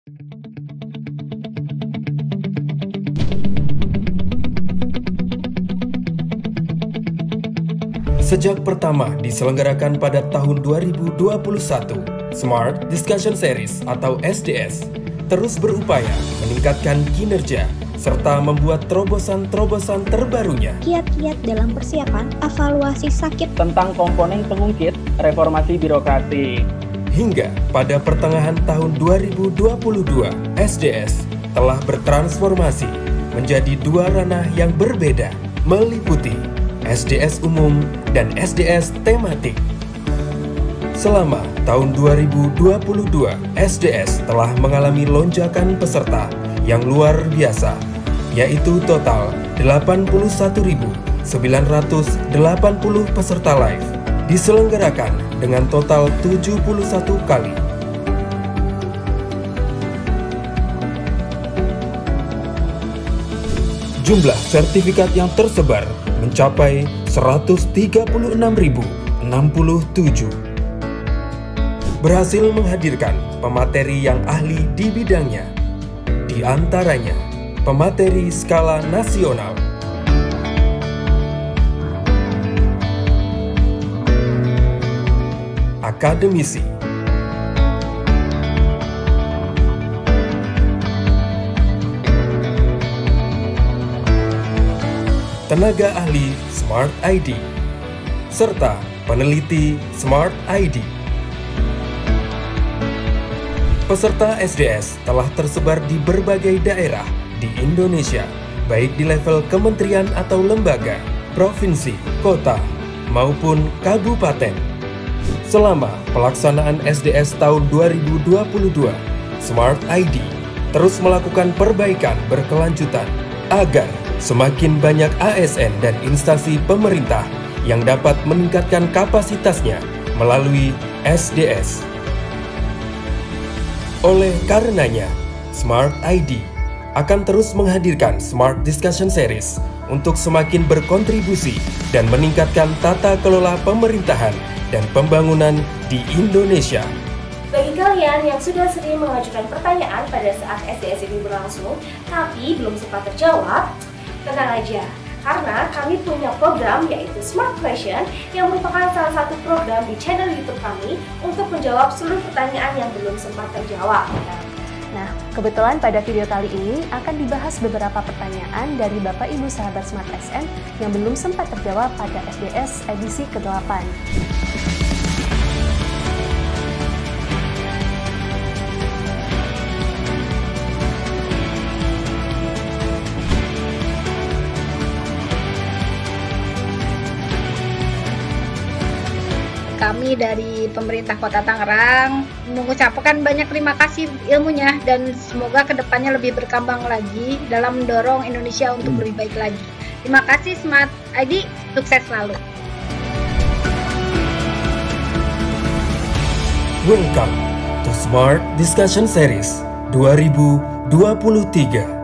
Sejak pertama diselenggarakan pada tahun 2021, Smart Discussion Series atau SDS terus berupaya meningkatkan kinerja serta membuat terobosan-terobosan terbarunya. Kiat-kiat dalam persiapan evaluasi sakit tentang komponen pengungkit reformasi birokrasi. Hingga pada pertengahan tahun 2022, SDS telah bertransformasi menjadi dua ranah yang berbeda, meliputi SDS umum dan SDS tematik. Selama tahun 2022, SDS telah mengalami lonjakan peserta yang luar biasa, yaitu total 81.980 peserta live, diselenggarakan dengan total 71 kali. Jumlah sertifikat yang tersebar mencapai 136.067. Berhasil menghadirkan pemateri yang ahli di bidangnya, di antaranya pemateri skala nasional, akademisi, tenaga ahli Smart ID, serta peneliti Smart ID. Peserta SDS telah tersebar di berbagai daerah di Indonesia, baik di level kementerian atau lembaga, provinsi, kota, maupun kabupaten. Selama pelaksanaan SDS tahun 2022, Smart ID terus melakukan perbaikan berkelanjutan agar semakin banyak ASN dan instansi pemerintah yang dapat meningkatkan kapasitasnya melalui SDS. Oleh karenanya, Smart ID akan terus menghadirkan Smart Discussion Series untuk semakin berkontribusi dan meningkatkan tata kelola pemerintahan dan pembangunan di Indonesia. Bagi kalian yang sudah sering mengajukan pertanyaan pada saat SDS ini berlangsung, tapi belum sempat terjawab, tenang aja, karena kami punya program yaitu Smart Question yang merupakan salah satu program di channel YouTube kami untuk menjawab seluruh pertanyaan yang belum sempat terjawab. Nah, kebetulan pada video kali ini akan dibahas beberapa pertanyaan dari Bapak Ibu sahabat Smart SN yang belum sempat terjawab pada SDS edisi ke-8. Kami dari pemerintah Kota Tangerang mengucapkan banyak terima kasih ilmunya dan semoga kedepannya lebih berkembang lagi dalam mendorong Indonesia untuk lebih baik lagi. Terima kasih Smart ID, sukses selalu. Welcome to Smart Discussion Series 2023.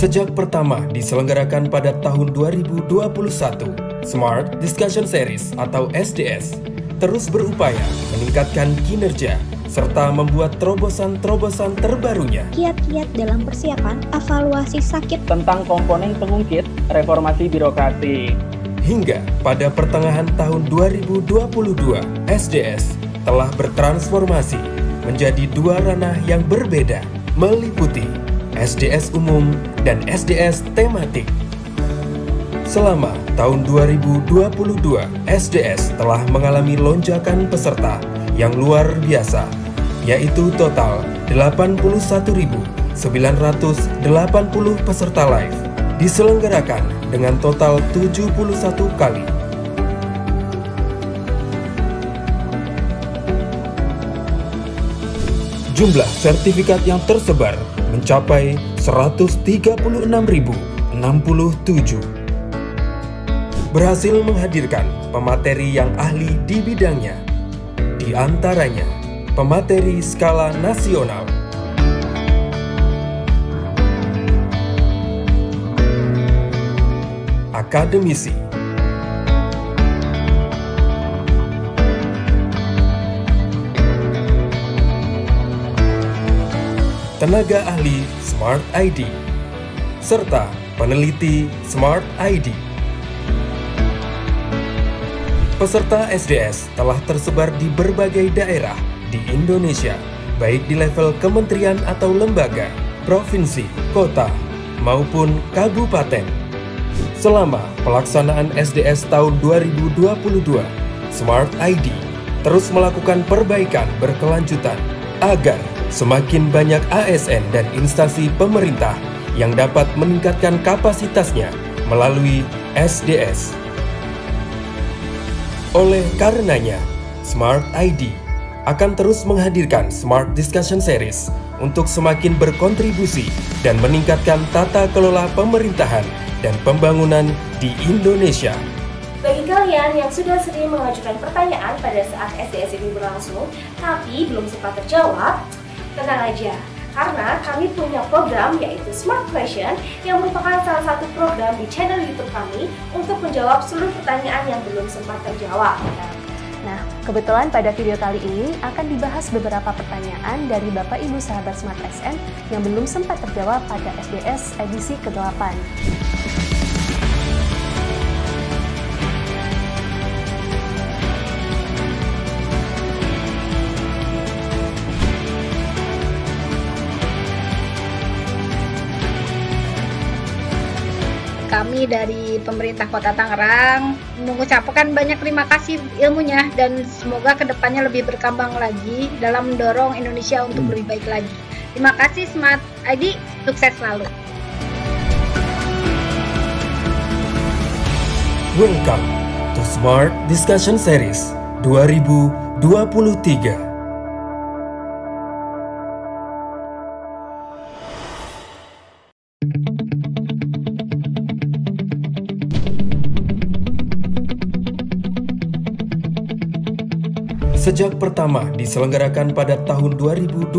Sejak pertama diselenggarakan pada tahun 2021, Smart Discussion Series atau SDS terus berupaya meningkatkan kinerja serta membuat terobosan-terobosan terbarunya. Kiat-kiat dalam persiapan evaluasi sakit Tentang komponen pengungkit reformasi birokrasi. Hingga pada pertengahan tahun 2022, SDS telah bertransformasi menjadi dua ranah yang berbeda, meliputi SDS umum dan SDS tematik. Selama tahun 2022, SDS telah mengalami lonjakan peserta yang luar biasa, yaitu total 81.980 peserta live, diselenggarakan dengan total 71 kali. Jumlah sertifikat yang tersebar mencapai 136.067. Berhasil menghadirkan pemateri yang ahli di bidangnya, di antaranya pemateri skala nasional, akademisi. Tenaga ahli Smart ID, serta peneliti Smart ID. Peserta SDS telah tersebar di berbagai daerah di Indonesia, baik di level kementerian atau lembaga, provinsi, kota, maupun kabupaten. Selama pelaksanaan SDS tahun 2022, Smart ID terus melakukan perbaikan berkelanjutan agar semakin banyak ASN dan instansi pemerintah yang dapat meningkatkan kapasitasnya melalui SDS. Oleh karenanya, Smart ID akan terus menghadirkan Smart Discussion Series untuk semakin berkontribusi dan meningkatkan tata kelola pemerintahan dan pembangunan di Indonesia. Bagi kalian yang sudah sering mengajukan pertanyaan pada saat SDS ini berlangsung, tapi belum sempat terjawab, tenang aja, karena kami punya program yaitu Smart Question yang merupakan salah satu program di channel YouTube kami untuk menjawab seluruh pertanyaan yang belum sempat terjawab. Nah, kebetulan pada video kali ini akan dibahas beberapa pertanyaan dari Bapak Ibu sahabat Smart SN yang belum sempat terjawab pada SDS edisi ke-8. Kami dari pemerintah Kota Tangerang mengucapkan banyak terima kasih ilmunya dan semoga kedepannya lebih berkembang lagi dalam mendorong Indonesia untuk lebih baik lagi. Terima kasih Smart ID, sukses selalu. Welcome to Smart Discussion Series 2023. Sejak pertama diselenggarakan pada tahun 2021,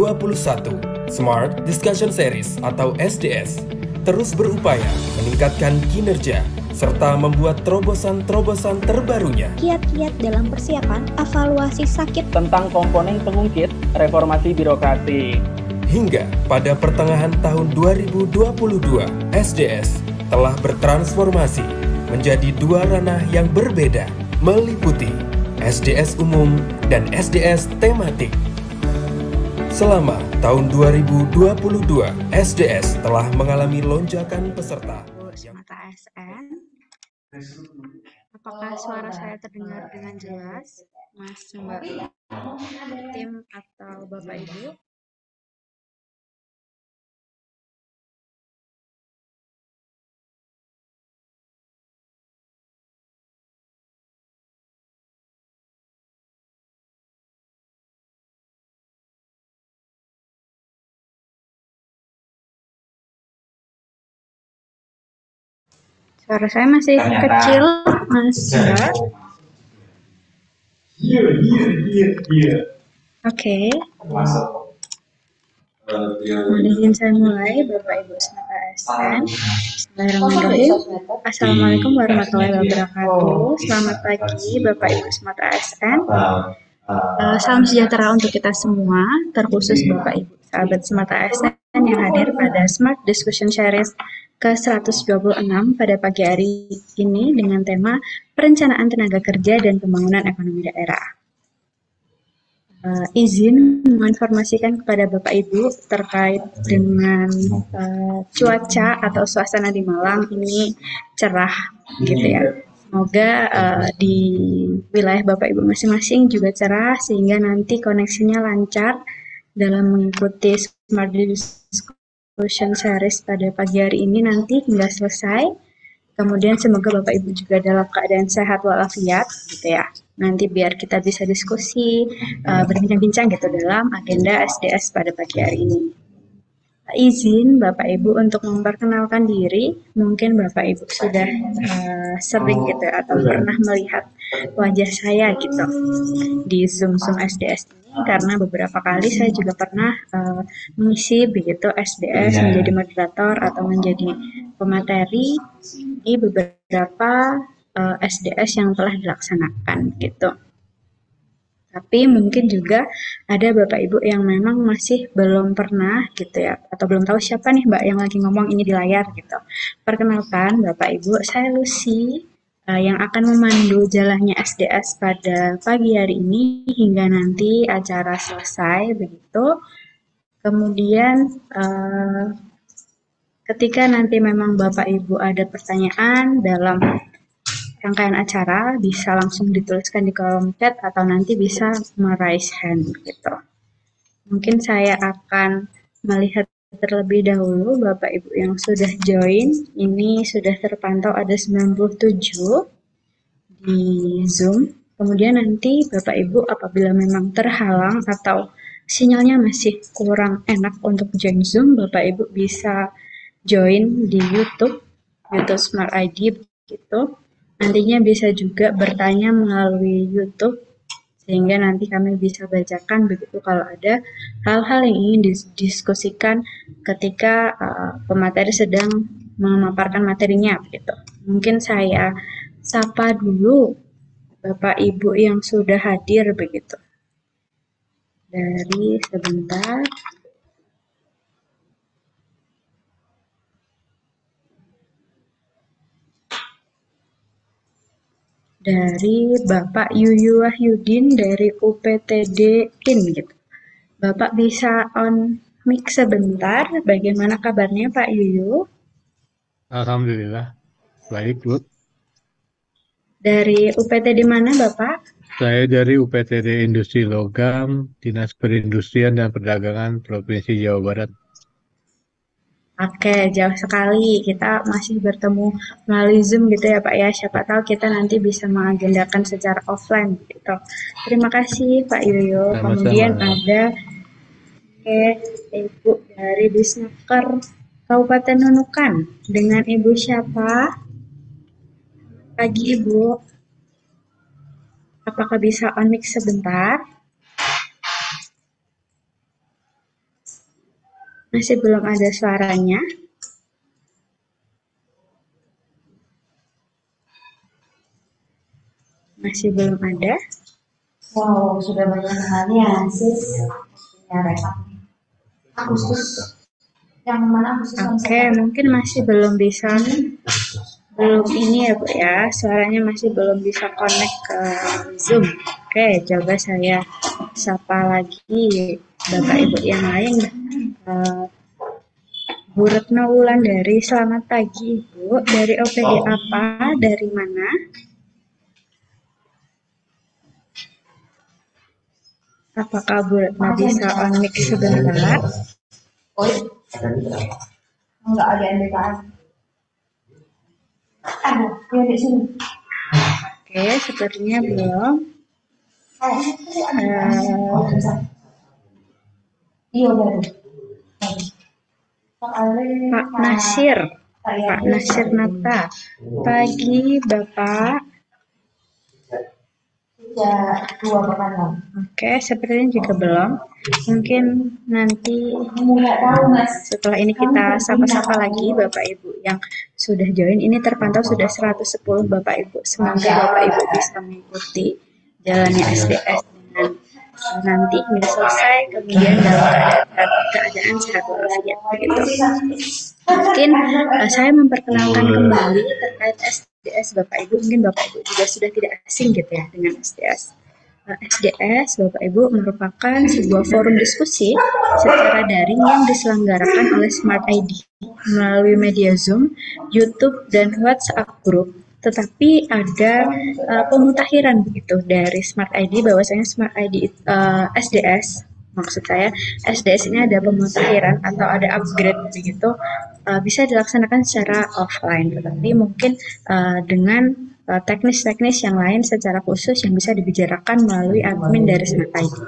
Smart Discussion Series atau SDS terus berupaya meningkatkan kinerja serta membuat terobosan-terobosan terbarunya. Kiat-kiat dalam persiapan evaluasi sakit Tentang komponen pengungkit reformasi birokrasi. Hingga pada pertengahan tahun 2022, SDS telah bertransformasi menjadi dua ranah yang berbeda, meliputi SDS umum dan SDS tematik. Selama tahun 2022, SDS telah mengalami lonjakan peserta. Smart ASN, apakah suara saya terdengar dengan jelas, Mas, Mbak, tim atau Bapak Ibu? Suara saya masih kecil, Mas. Oke. Mohon izin saya mulai, Bapak Ibu Smart ASN. Bismillahirrahmanirrahim. Assalamualaikum warahmatullahi wabarakatuh. Selamat pagi, Bapak Ibu Smart ASN. Salam sejahtera untuk kita semua, terkhusus Bapak Ibu sahabat Smart ASN yang hadir pada Smart Discussion Series ke-126 pada pagi hari ini dengan tema Perencanaan Tenaga Kerja dan Pembangunan Ekonomi Daerah. Izin menginformasikan kepada Bapak Ibu terkait dengan cuaca atau suasana di Malang ini cerah gitu ya. Semoga di wilayah Bapak Ibu masing-masing juga cerah sehingga nanti koneksinya lancar dalam mengikuti Smart Discussion Series pada pagi hari ini nanti hingga selesai. Kemudian semoga Bapak Ibu juga dalam keadaan sehat walafiat gitu ya. Nanti biar kita bisa diskusi, berbincang-bincang gitu dalam agenda SDS pada pagi hari ini. Izin Bapak Ibu untuk memperkenalkan diri, mungkin Bapak Ibu sudah sering gitu atau pernah melihat wajah saya gitu di Zoom SDS ini karena beberapa kali saya juga pernah mengisi begitu SDS menjadi moderator atau menjadi pemateri di beberapa SDS yang telah dilaksanakan gitu. Tapi mungkin juga ada Bapak Ibu yang memang masih belum pernah gitu ya, atau belum tahu siapa nih Mbak yang lagi ngomong ini di layar gitu. Perkenalkan Bapak Ibu, saya Lucy yang akan memandu jalannya SDS pada pagi hari ini hingga nanti acara selesai begitu. Kemudian ketika nanti memang Bapak Ibu ada pertanyaan dalam rangkaian acara, bisa langsung dituliskan di kolom chat atau nanti bisa raise hand gitu. Mungkin saya akan melihat terlebih dahulu Bapak Ibu yang sudah join. Ini sudah terpantau ada 97 di Zoom. Kemudian nanti Bapak Ibu apabila memang terhalang atau sinyalnya masih kurang enak untuk join Zoom, Bapak Ibu bisa join di YouTube Smart ID gitu. Nantinya bisa juga bertanya melalui YouTube sehingga nanti kami bisa bacakan begitu kalau ada hal-hal yang ingin didiskusikan ketika pemateri sedang memaparkan materinya gitu. Mungkin saya sapa dulu Bapak Ibu yang sudah hadir begitu. Dari sebentar. Dari Bapak Yuyu Wahyudin dari UPTD IN gitu. Bapak bisa on mic sebentar. Bagaimana kabarnya Pak Yuyu? Alhamdulillah, baik Bu. Dari UPTD mana Bapak? Saya dari UPTD Industri Logam, Dinas Perindustrian dan Perdagangan Provinsi Jawa Barat. Oke, jauh sekali. Kita masih bertemu melalui Zoom gitu ya Pak ya. Siapa tahu kita nanti bisa mengagendakan secara offline gitu. Terima kasih Pak Yuyo. Sama-sama. Kemudian ada Ibu dari Disnaker Kabupaten Nunukan. Dengan Ibu siapa? Pagi Ibu. Apakah bisa on mic sebentar? Masih belum ada suaranya. Masih belum ada. Wow, sudah banyak sekali sis. Ya, Agustus. Yang mana Agustus? Oke, mungkin masih belum bisa. Belum ini ya Bu ya. Suaranya masih belum bisa connect ke Zoom. Oke, coba saya sapa lagi Bapak Ibu yang lain. Bu Retno Wulandari, selamat pagi Ibu. Dari OPD apa? Dari mana? Apakah Bu Retno bisa on mic sebentar? Oh, enggak ada MBKM. Ada, ya di sini. Oke, sepertinya belum. Iya baru. Pak Nasir Nata. Pagi Bapak. Ya, 2 pekan. Oke, sepertinya juga belum. Mungkin nanti Enggak tahu Mas. setelah ini kita sapa-sapa lagi Bapak Ibu yang sudah join. Ini terpantau sudah 110 Bapak Ibu. Semoga Bapak Ibu bisa mengikuti jalannya SDS dengan nanti hingga selesai, kemudian dalam keadaan sehat walafiat begitu. Mungkin saya memperkenalkan kembali terkait SDS Bapak Ibu. Mungkin Bapak Ibu juga sudah tidak asing gitu ya dengan SDS. SDS Bapak Ibu merupakan sebuah forum diskusi secara daring yang diselenggarakan oleh Smart ID melalui media Zoom, YouTube, dan WhatsApp Group. Tetapi ada pemutakhiran begitu dari Smart ID bahwasanya Smart ID SDS, maksud saya SDS ini ada pemutakhiran atau ada upgrade begitu, bisa dilaksanakan secara offline, tetapi mungkin dengan teknis-teknis yang lain secara khusus yang bisa dibicarakan melalui admin dari Smart ID.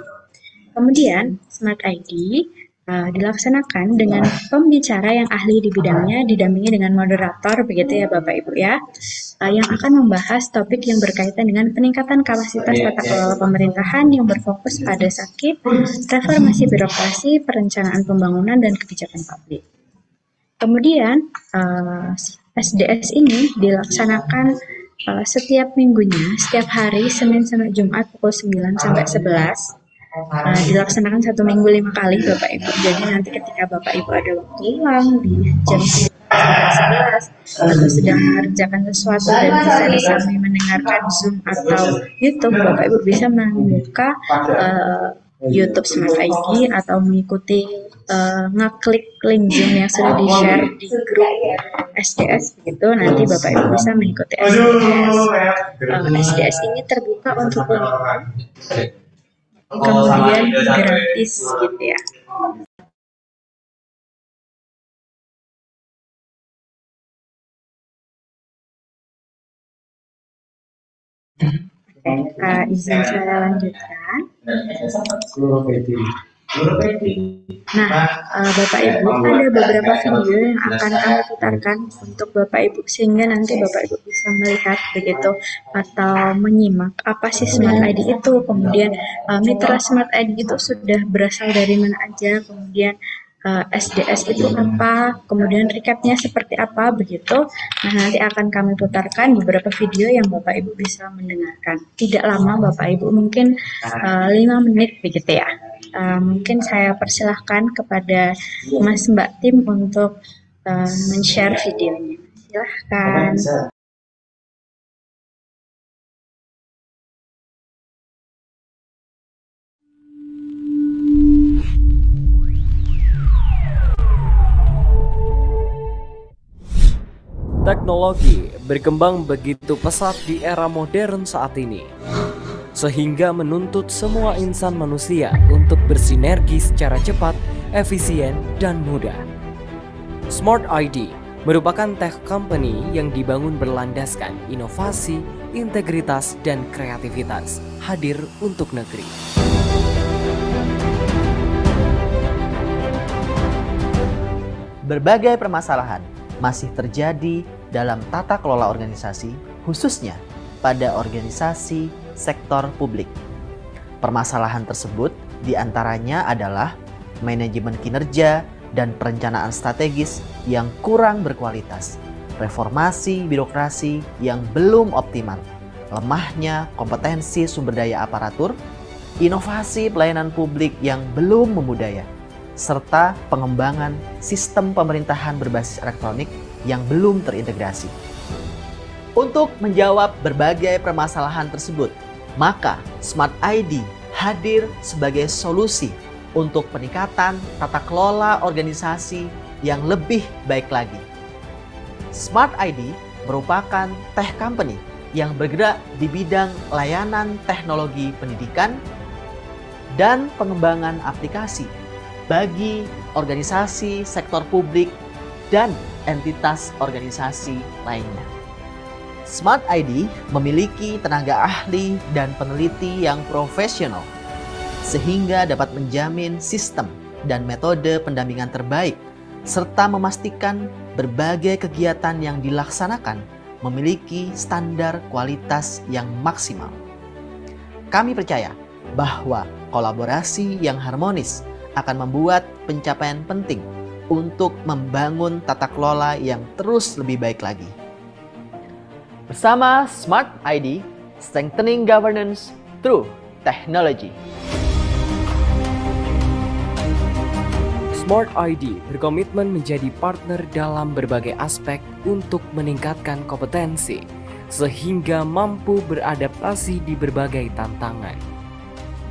Kemudian Smart ID dilaksanakan dengan pembicara yang ahli di bidangnya didampingi dengan moderator begitu ya Bapak Ibu ya, yang akan membahas topik yang berkaitan dengan peningkatan kapasitas tata kelola pemerintahan yang berfokus pada sakit, reformasi birokrasi, perencanaan pembangunan dan kebijakan publik. Kemudian SDS ini dilaksanakan setiap minggunya, setiap hari Senin sampai Jumat pukul 9 sampai 11. Dilaksanakan 1 minggu 5 kali Bapak Ibu. Jadi nanti ketika Bapak Ibu ada waktu luang di jam 9 sampai 11 atau sedang mengerjakan sesuatu dan bisa sambil mendengarkan Zoom atau YouTube, Bapak Ibu bisa membuka YouTube Smart ID atau mengikuti ngeklik link Zoom yang sudah di-share di grup SDS begitu. Nanti Bapak Ibu bisa mengikuti SDS. SDS ini terbuka untuk umum, kemudian gratis gitu ya. Izin saya lanjutkan. Nah, Bapak Ibu, ada beberapa video yang akan kami putarkan untuk Bapak Ibu sehingga nanti Bapak Ibu bisa melihat begitu atau menyimak apa sih Smart ID itu, kemudian mitra Smart ID itu sudah berasal dari mana aja, kemudian SDS itu apa, kemudian recapnya seperti apa begitu. Nah, nanti akan kami putarkan beberapa video yang Bapak Ibu bisa mendengarkan. Tidak lama Bapak Ibu, mungkin 5 menit begitu ya. Mungkin saya persilahkan kepada Mas Mbak Tim untuk men-share videonya. Silahkan. Teknologi berkembang begitu pesat di era modern saat ini, sehingga menuntut semua insan manusia untuk bersinergi secara cepat, efisien, dan mudah. Smart ID merupakan tech company yang dibangun berlandaskan inovasi, integritas, dan kreativitas, hadir untuk negeri. Berbagai permasalahan masih terjadi dalam tata kelola organisasi, khususnya pada organisasi sektor publik. Permasalahan tersebut diantaranya adalah manajemen kinerja dan perencanaan strategis yang kurang berkualitas, reformasi birokrasi yang belum optimal, lemahnya kompetensi sumber daya aparatur, inovasi pelayanan publik yang belum memudaya, serta pengembangan sistem pemerintahan berbasis elektronik yang belum terintegrasi. Untuk menjawab berbagai permasalahan tersebut, maka Smart ID hadir sebagai solusi untuk peningkatan tata kelola organisasi yang lebih baik lagi. Smart ID merupakan tech company yang bergerak di bidang layanan teknologi pendidikan dan pengembangan aplikasi bagi organisasi sektor publik dan entitas organisasi lainnya. Smart ID memiliki tenaga ahli dan peneliti yang profesional, sehingga dapat menjamin sistem dan metode pendampingan terbaik, serta memastikan berbagai kegiatan yang dilaksanakan memiliki standar kualitas yang maksimal. Kami percaya bahwa kolaborasi yang harmonis akan membuat pencapaian penting untuk membangun tata kelola yang terus lebih baik lagi. Bersama Smart ID, strengthening governance through technology. Smart ID berkomitmen menjadi partner dalam berbagai aspek untuk meningkatkan kompetensi, sehingga mampu beradaptasi di berbagai tantangan.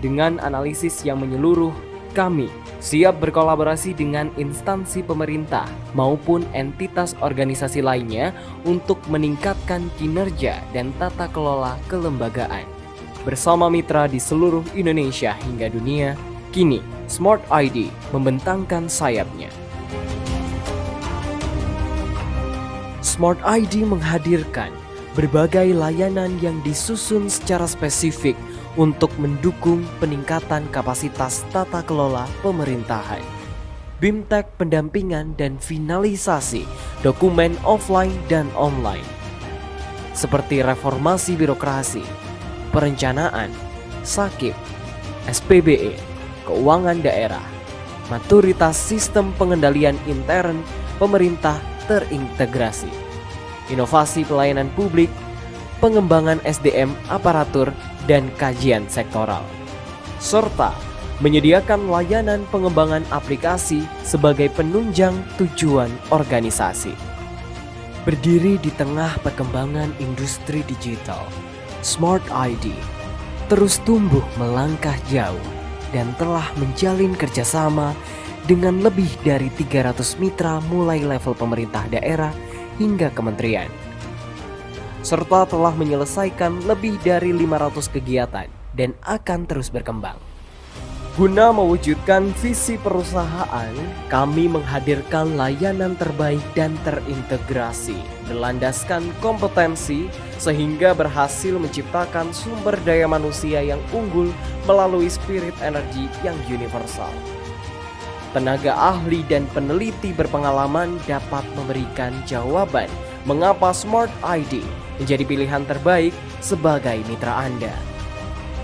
Dengan analisis yang menyeluruh, kami siap berkolaborasi dengan instansi pemerintah maupun entitas organisasi lainnya untuk meningkatkan kinerja dan tata kelola kelembagaan. Bersama mitra di seluruh Indonesia hingga dunia, kini Smart ID membentangkan sayapnya. Smart ID menghadirkan berbagai layanan yang disusun secara spesifik untuk mendukung peningkatan kapasitas tata kelola pemerintahan, BIMTEK pendampingan dan finalisasi dokumen offline dan online, seperti reformasi birokrasi, perencanaan, SAKIP, SPBE, keuangan daerah, maturitas sistem pengendalian intern, pemerintah terintegrasi, inovasi pelayanan publik, pengembangan SDM aparatur, dan kajian sektoral, serta menyediakan layanan pengembangan aplikasi sebagai penunjang tujuan organisasi. Berdiri di tengah perkembangan industri digital, Smart ID terus tumbuh melangkah jauh dan telah menjalin kerjasama dengan lebih dari 300 mitra mulai level pemerintah daerah hingga kementerian, serta telah menyelesaikan lebih dari 500 kegiatan dan akan terus berkembang. Guna mewujudkan visi perusahaan, kami menghadirkan layanan terbaik dan terintegrasi, berlandaskan kompetensi sehingga berhasil menciptakan sumber daya manusia yang unggul melalui spirit energi yang universal. Tenaga ahli dan peneliti berpengalaman dapat memberikan jawaban mengapa Smart ID menjadi pilihan terbaik sebagai mitra Anda.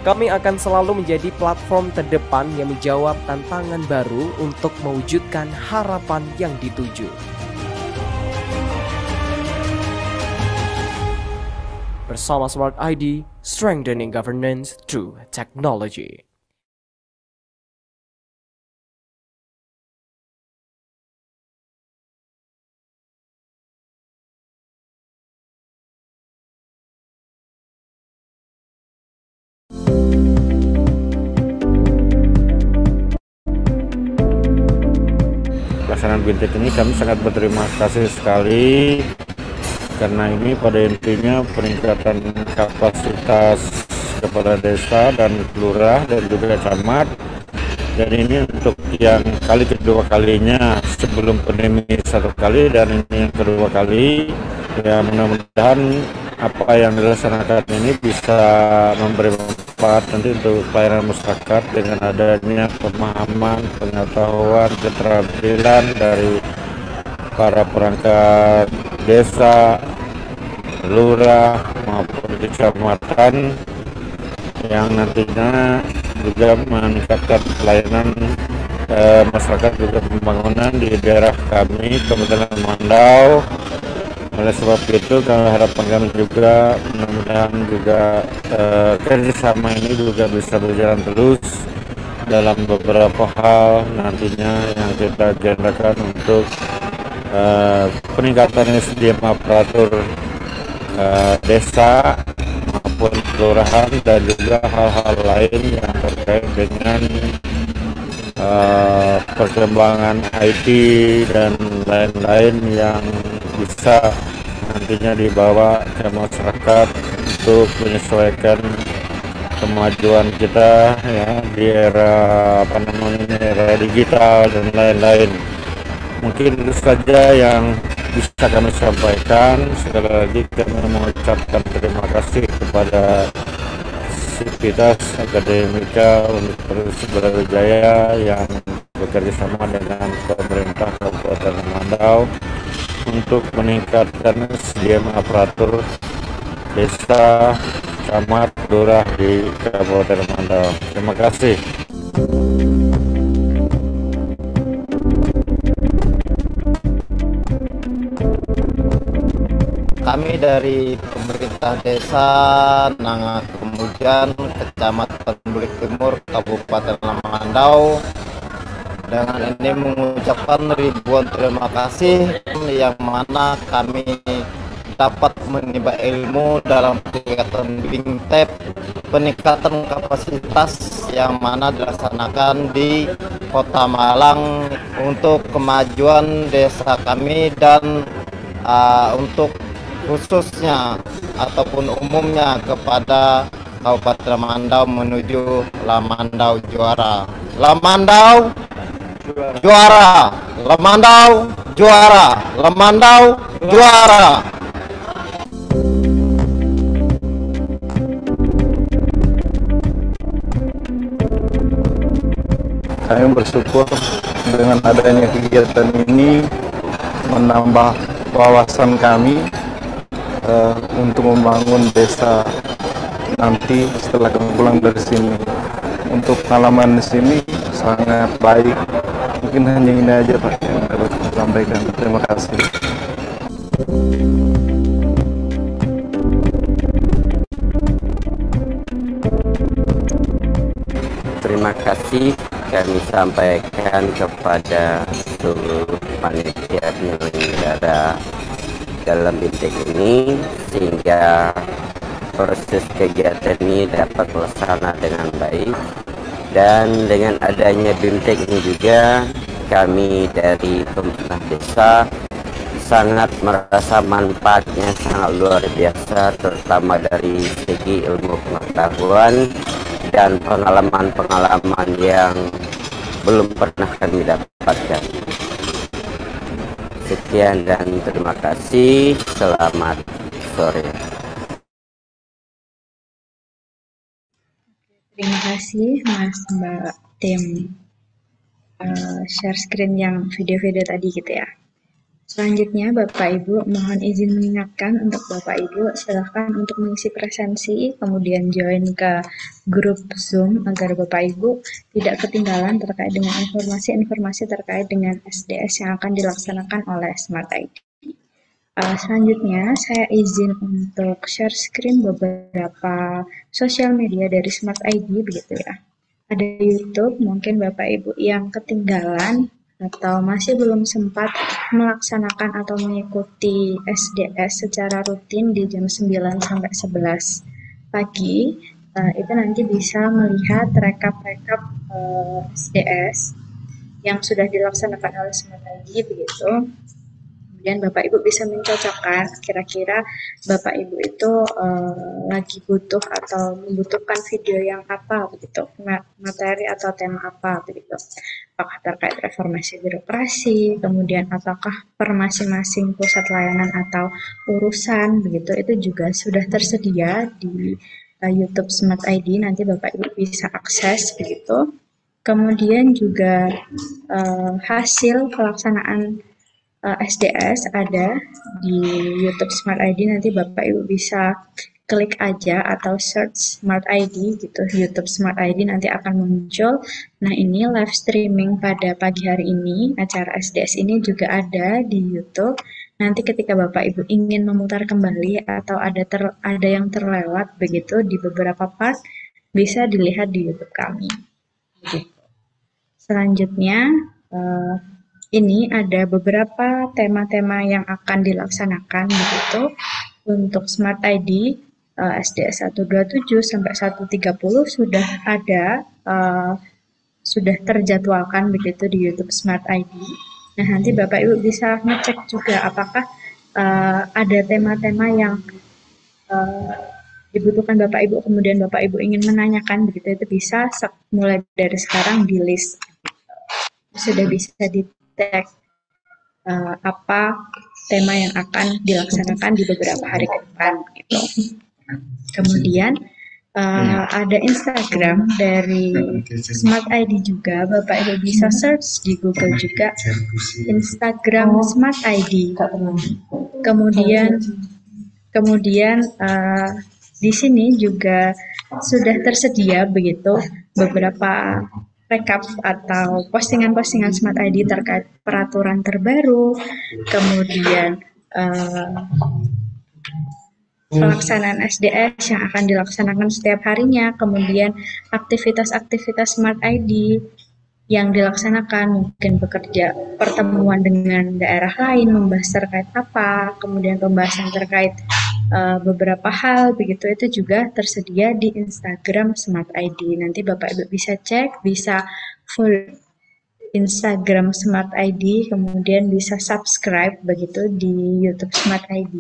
Kami akan selalu menjadi platform terdepan yang menjawab tantangan baru untuk mewujudkan harapan yang dituju. Bersama Smart ID, strengthening governance through technology. Pelaksanaan BINTEK ini kami sangat berterima kasih sekali, karena ini pada intinya peningkatan kapasitas kepala desa dan lurah dan juga camat, dan ini untuk yang kedua kalinya, sebelum pandemi satu kali dan ini yang kedua kali. Ya, mudah-mudahan apa yang dilaksanakan ini bisa memberi manfaat nanti untuk pelayanan masyarakat dengan adanya pemahaman, pengetahuan, keterampilan dari para perangkat desa, lurah maupun kecamatan, yang nantinya juga meningkatkan pelayanan masyarakat juga pembangunan di daerah kami, Kabupaten Mandau. Oleh sebab itu, harapan kami juga mudah-mudahan juga kerjasama ini juga bisa berjalan terus dalam beberapa hal nantinya yang kita agendakan untuk peningkatan SDM aparatur desa maupun kelurahan, dan juga hal-hal lain yang terkait dengan perkembangan IT dan lain-lain yang bisa nantinya dibawa ke masyarakat untuk menyesuaikan kemajuan kita ya di era era digital dan lain-lain. Mungkin itu saja yang bisa kami sampaikan. Sekali lagi kami mengucapkan terima kasih kepada Sivitas Akademika Universitas Brawijaya yang bekerja sama dengan pemerintah Kabupaten Mandau untuk meningkatkan SDM aparatur desa, camat, lurah di Kabupaten Mandau. Terima kasih. Kami dari pemerintah desa Nangat Kemujan, Kecamatan Bulik Timur, Kabupaten Mandau, dengan ini mengucapkan ribuan terima kasih, yang mana kami dapat menimba ilmu dalam kegiatan BINTEK peningkatan kapasitas yang mana dilaksanakan di Kota Malang untuk kemajuan desa kami dan untuk khususnya ataupun umumnya kepada Kabupaten Mandau menuju Lamandau juara. Lamandau juara, Lamandau juara, Lamandau juara. Kami bersyukur dengan adanya kegiatan ini menambah wawasan kami untuk membangun desa nanti setelah kami pulang dari sini. Untuk pengalaman di sini sangat baik. Mungkin hanya ini aja Pak yang dapat sampaikan. Terima kasih. Terima kasih kami sampaikan kepada seluruh panitia penyelenggara dalam BIMTEK ini, sehingga proses kegiatan ini dapat terlaksana dengan baik. Dan dengan adanya BIMTEK ini juga kami dari pemerintah desa sangat merasa manfaatnya sangat luar biasa, terutama dari segi ilmu pengetahuan dan pengalaman-pengalaman yang belum pernah kami dapatkan. Sekian dan terima kasih. Selamat sore. Terima kasih Mas Mbak tim share screen yang video-video tadi gitu ya. Selanjutnya Bapak Ibu mohon izin mengingatkan untuk Bapak Ibu silahkan untuk mengisi presensi kemudian join ke grup Zoom agar Bapak Ibu tidak ketinggalan terkait dengan informasi-informasi terkait dengan SDS yang akan dilaksanakan oleh Smart ID. Selanjutnya saya izin untuk share screen beberapa sosial media dari Smart ID begitu ya. Ada YouTube, mungkin Bapak Ibu yang ketinggalan atau masih belum sempat melaksanakan atau mengikuti SDS secara rutin di jam 9 sampai 11 pagi, itu nanti bisa melihat rekap-rekap SDS yang sudah dilaksanakan oleh Smart ID begitu. Kemudian Bapak Ibu bisa mencocokkan kira-kira Bapak Ibu itu lagi butuh atau membutuhkan video yang apa begitu, materi atau tema apa begitu. Apakah terkait reformasi birokrasi, kemudian apakah per masing-masing pusat layanan atau urusan begitu, itu juga sudah tersedia di YouTube Smart ID, nanti Bapak Ibu bisa akses begitu. Kemudian juga hasil pelaksanaan SDS ada di YouTube Smart ID, nanti Bapak Ibu bisa klik aja atau search Smart ID gitu, YouTube Smart ID nanti akan muncul. Nah ini live streaming pada pagi hari ini, acara SDS ini juga ada di YouTube. Nanti ketika Bapak Ibu ingin memutar kembali atau ada yang terlewat begitu di beberapa part, bisa dilihat di YouTube kami. Begitu. Selanjutnya ini ada beberapa tema-tema yang akan dilaksanakan begitu untuk Smart ID SDS 127 sampai 130 sudah ada, sudah terjadwalkan begitu di YouTube Smart ID. Nah nanti Bapak Ibu bisa ngecek juga apakah ada tema-tema yang dibutuhkan Bapak Ibu, kemudian Bapak Ibu ingin menanyakan begitu, itu bisa mulai dari sekarang di list, sudah bisa di tag apa tema yang akan dilaksanakan di beberapa hari ke depan gitu. Kemudian ada Instagram dari Smart ID juga, Bapak Ibu bisa search di Google juga Instagram Smart ID. Kemudian di sini juga sudah tersedia begitu beberapa rekap atau postingan-postingan Smart ID terkait peraturan terbaru, kemudian pelaksanaan SDS yang akan dilaksanakan setiap harinya, kemudian aktivitas-aktivitas Smart ID yang dilaksanakan, mungkin bekerja pertemuan dengan daerah lain, membahas terkait apa, kemudian pembahasan terkait beberapa hal begitu, itu juga tersedia di Instagram Smart ID. Nanti Bapak Ibu bisa cek, bisa full Instagram Smart ID, kemudian bisa subscribe begitu di YouTube Smart ID.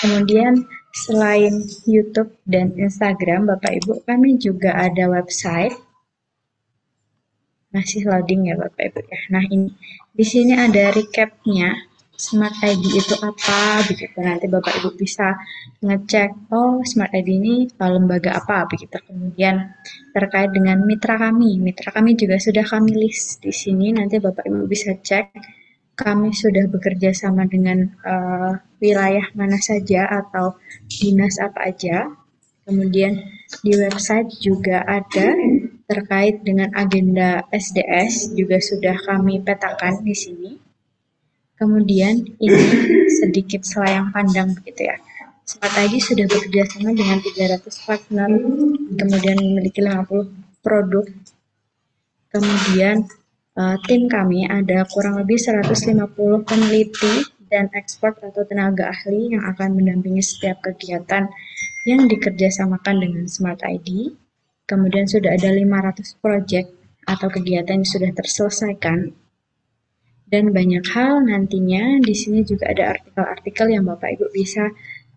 Kemudian selain YouTube dan Instagram, Bapak Ibu, kami juga ada website. Masih loading ya Bapak Ibu ya. Nah ini di sini ada recapnya. Smart ID itu apa begitu, nanti Bapak Ibu bisa ngecek, oh Smart ID ini lembaga apa begitu. Kemudian terkait dengan mitra kami juga sudah kami list di sini, nanti Bapak Ibu bisa cek kami sudah bekerja sama dengan wilayah mana saja atau dinas apa aja. Kemudian di website juga ada terkait dengan agenda SDS juga sudah kami petakan di sini. Kemudian ini sedikit selayang pandang begitu ya. Smart ID sudah bekerjasama dengan 300 partner, kemudian memiliki 50 produk. Kemudian tim kami ada kurang lebih 150 peneliti dan expert atau tenaga ahli yang akan mendampingi setiap kegiatan yang dikerjasamakan dengan Smart ID. Kemudian sudah ada 500 proyek atau kegiatan yang sudah terselesaikan. Dan banyak hal nantinya di sini juga ada artikel-artikel yang Bapak Ibu bisa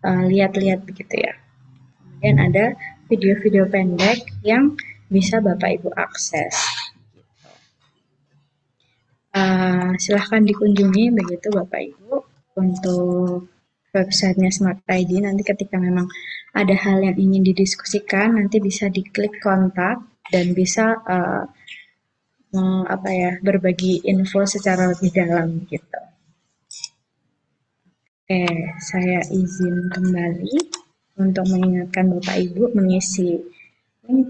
lihat-lihat begitu ya. Kemudian ada video-video pendek yang bisa Bapak Ibu akses. Silahkan dikunjungi begitu Bapak Ibu untuk websitenya Smart ID. Nanti ketika memang ada hal yang ingin didiskusikan, nanti bisa diklik kontak dan bisa berbagi info secara lebih dalam gitu. Oke, saya izin kembali untuk mengingatkan Bapak Ibu mengisi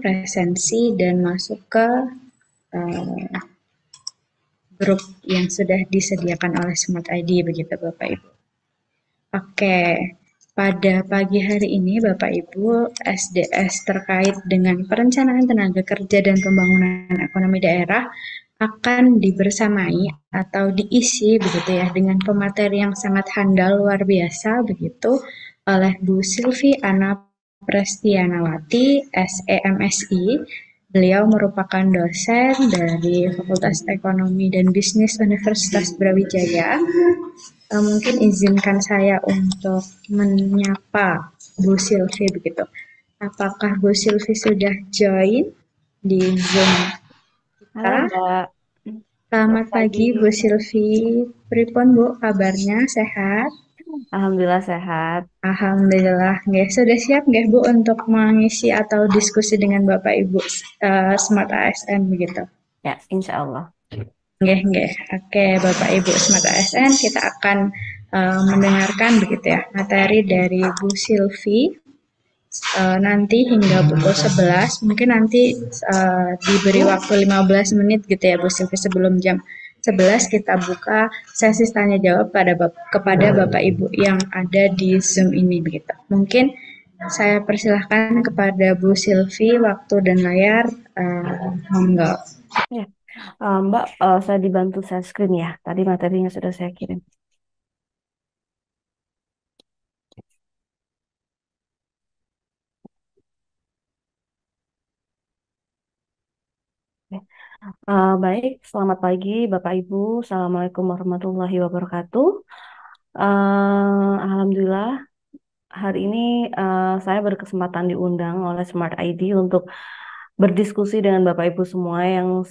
presensi dan masuk ke grup yang sudah disediakan oleh Smart ID begitu Bapak Ibu. Oke, pada pagi hari ini Bapak Ibu SDS terkait dengan perencanaan tenaga kerja dan pembangunan ekonomi daerah akan dibersamai atau diisi begitu ya dengan pemateri yang sangat handal luar biasa begitu oleh Bu Silvi Ana Prestianawati SEMSI. Beliau merupakan dosen dari Fakultas Ekonomi dan Bisnis Universitas Brawijaya. Mungkin izinkan saya untuk menyapa Bu Silvi begitu. Apakah Bu Silvi sudah join di Zoom kita? Halo Mbak. Selamat pagi Bu Silvi. Pripun Bu kabarnya, sehat? Alhamdulillah sehat. Alhamdulillah. Nggih, sudah siap nggih Bu untuk mengisi atau diskusi dengan Bapak Ibu Smart ASN begitu? Ya, insya Allah. Nggih. Oke, Bapak Ibu Smart ASN, kita akan mendengarkan begitu ya materi dari Bu Silvi nanti hingga pukul 11. Mungkin nanti diberi waktu 15 menit gitu ya Bu Silvi, sebelum jam 11 kita buka sesi tanya jawab kepada Bapak Ibu yang ada di Zoom ini begitu. Mungkin saya persilahkan kepada Bu Silvi waktu dan layar, monggo. Ya. Mbak, saya dibantu share screen ya. Tadi materinya sudah saya kirim. Baik, selamat pagi Bapak Ibu. Assalamualaikum warahmatullahi wabarakatuh. Alhamdulillah, hari ini saya berkesempatan diundang oleh Smart ID untuk berdiskusi dengan Bapak Ibu semua yang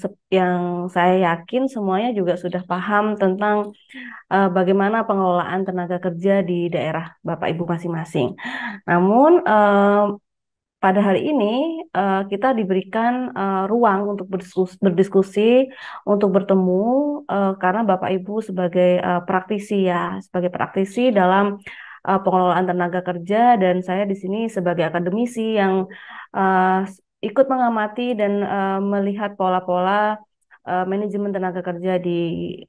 saya yakin semuanya juga sudah paham tentang bagaimana pengelolaan tenaga kerja di daerah Bapak Ibu masing-masing. Namun pada hari ini kita diberikan ruang untuk berdiskusi, untuk bertemu karena Bapak Ibu sebagai sebagai praktisi dalam pengelolaan tenaga kerja, dan saya di sini sebagai akademisi yang ikut mengamati dan melihat pola-pola manajemen tenaga kerja di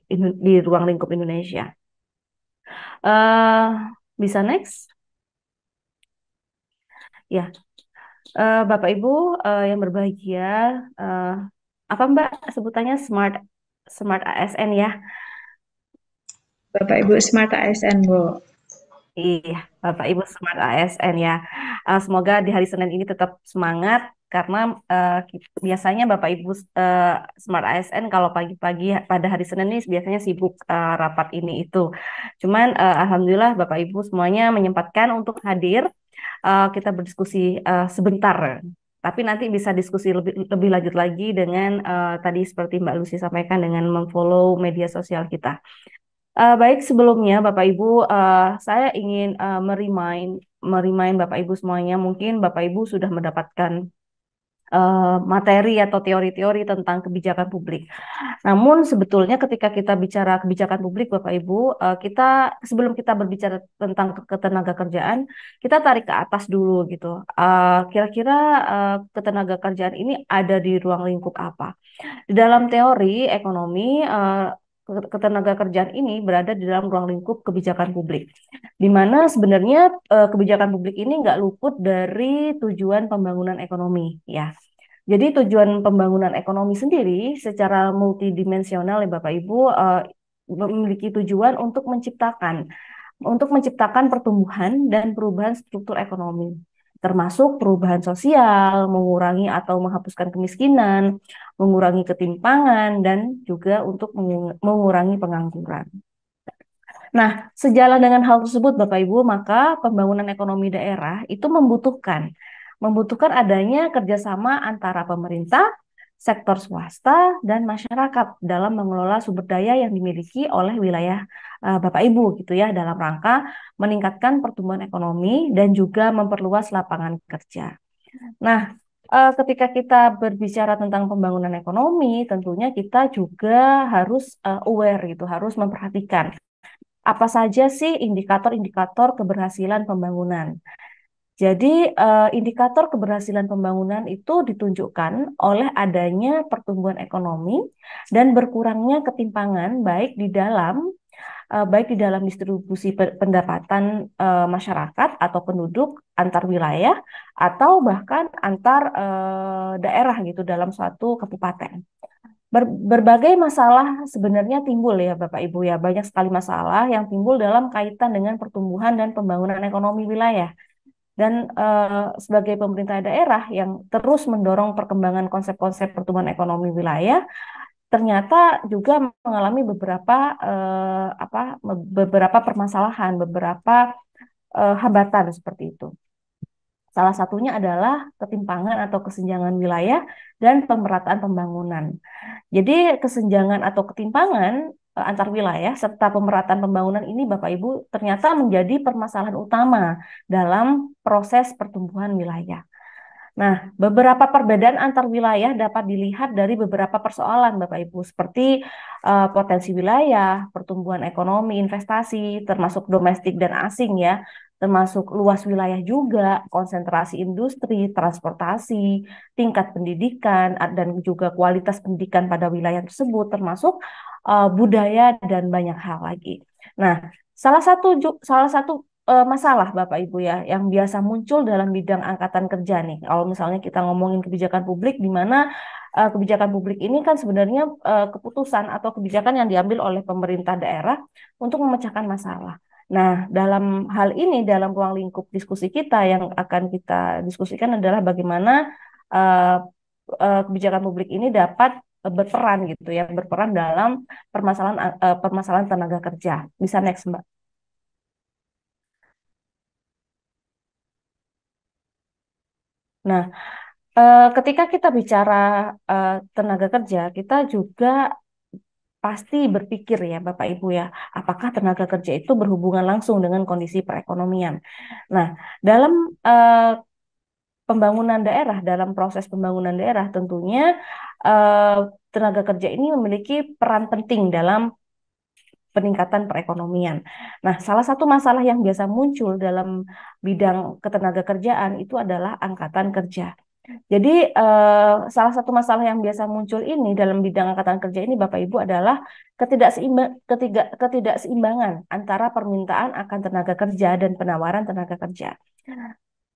ruang lingkup Indonesia. Bisa next? Ya. Bapak Ibu yang berbahagia, apa Mbak sebutannya Smart ASN ya? Bapak Ibu Smart ASN Bu. Iya, Bapak Ibu Smart ASN ya. Semoga di hari Senin ini tetap semangat karena biasanya Bapak Ibu Smart ASN kalau pagi-pagi pada hari Senin ini biasanya sibuk rapat ini itu. Cuman alhamdulillah Bapak Ibu semuanya menyempatkan untuk hadir. Kita berdiskusi sebentar, tapi nanti bisa diskusi lebih lanjut lagi dengan tadi seperti Mbak Lucy sampaikan dengan memfollow media sosial kita. Baik, sebelumnya Bapak Ibu, saya ingin merimain Bapak Ibu semuanya, mungkin Bapak Ibu sudah mendapatkan materi atau teori-teori tentang kebijakan publik. Namun sebetulnya ketika kita bicara kebijakan publik, Bapak Ibu, sebelum kita berbicara tentang ketenaga kerjaan, kita tarik ke atas dulu gitu. Kira-kira ketenaga kerjaan ini ada di ruang lingkup apa? Di dalam teori ekonomi, ketenagakerjaan ini berada di dalam ruang lingkup kebijakan publik, di mana sebenarnya kebijakan publik ini nggak luput dari tujuan pembangunan ekonomi, ya. Jadi tujuan pembangunan ekonomi sendiri secara multidimensional ya Bapak Ibu memiliki tujuan untuk menciptakan pertumbuhan dan perubahan struktur ekonomi, termasuk perubahan sosial, mengurangi atau menghapuskan kemiskinan, mengurangi ketimpangan, dan juga untuk mengurangi pengangguran. Nah, sejalan dengan hal tersebut, Bapak Ibu, maka pembangunan ekonomi daerah itu membutuhkan adanya kerjasama antara pemerintah, sektor swasta, dan masyarakat dalam mengelola sumber daya yang dimiliki oleh wilayah Bapak Ibu gitu ya, dalam rangka meningkatkan pertumbuhan ekonomi dan juga memperluas lapangan kerja. Nah, ketika kita berbicara tentang pembangunan ekonomi, tentunya kita juga harus aware gitu, harus memperhatikan apa saja sih indikator-indikator keberhasilan pembangunan. Jadi, indikator keberhasilan pembangunan itu ditunjukkan oleh adanya pertumbuhan ekonomi dan berkurangnya ketimpangan baik di dalam distribusi pendapatan masyarakat atau penduduk antar wilayah atau bahkan antar daerah gitu dalam suatu kabupaten. Berbagai masalah sebenarnya timbul ya Bapak Ibu ya, banyak sekali masalah yang timbul dalam kaitan dengan pertumbuhan dan pembangunan ekonomi wilayah. Dan sebagai pemerintah daerah yang terus mendorong perkembangan konsep-konsep pertumbuhan ekonomi wilayah, ternyata juga mengalami beberapa permasalahan, beberapa hambatan seperti itu. Salah satunya adalah ketimpangan atau kesenjangan wilayah dan pemerataan pembangunan. Jadi kesenjangan atau ketimpangan antar wilayah serta pemerataan pembangunan ini Bapak Ibu ternyata menjadi permasalahan utama dalam proses pertumbuhan wilayah. Nah, beberapa perbedaan antar wilayah dapat dilihat dari beberapa persoalan Bapak Ibu seperti potensi wilayah, pertumbuhan ekonomi, investasi, termasuk domestik dan asing ya, termasuk luas wilayah juga, konsentrasi industri, transportasi, tingkat pendidikan, dan juga kualitas pendidikan pada wilayah tersebut, termasuk budaya dan banyak hal lagi. Nah, salah satu masalah Bapak Ibu ya yang biasa muncul dalam bidang angkatan kerja nih. Kalau misalnya kita ngomongin kebijakan publik, di mana kebijakan publik ini kan sebenarnya keputusan atau kebijakan yang diambil oleh pemerintah daerah untuk memecahkan masalah. Nah, dalam hal ini, dalam ruang lingkup diskusi kita yang akan kita diskusikan adalah bagaimana kebijakan publik ini dapat berperan gitu ya, berperan dalam permasalahan tenaga kerja. Bisa next, Mbak. Nah, ketika kita bicara tenaga kerja, kita juga pasti berpikir ya Bapak Ibu ya, apakah tenaga kerja itu berhubungan langsung dengan kondisi perekonomian. Nah, dalam pembangunan daerah, dalam proses pembangunan daerah tentunya tenaga kerja ini memiliki peran penting dalam peningkatan perekonomian. Nah, salah satu masalah yang biasa muncul dalam bidang ketenagakerjaan itu adalah angkatan kerja. Jadi salah satu masalah yang biasa muncul ini dalam bidang angkatan kerja ini Bapak Ibu adalah ketidakseimbangan antara permintaan akan tenaga kerja dan penawaran tenaga kerja.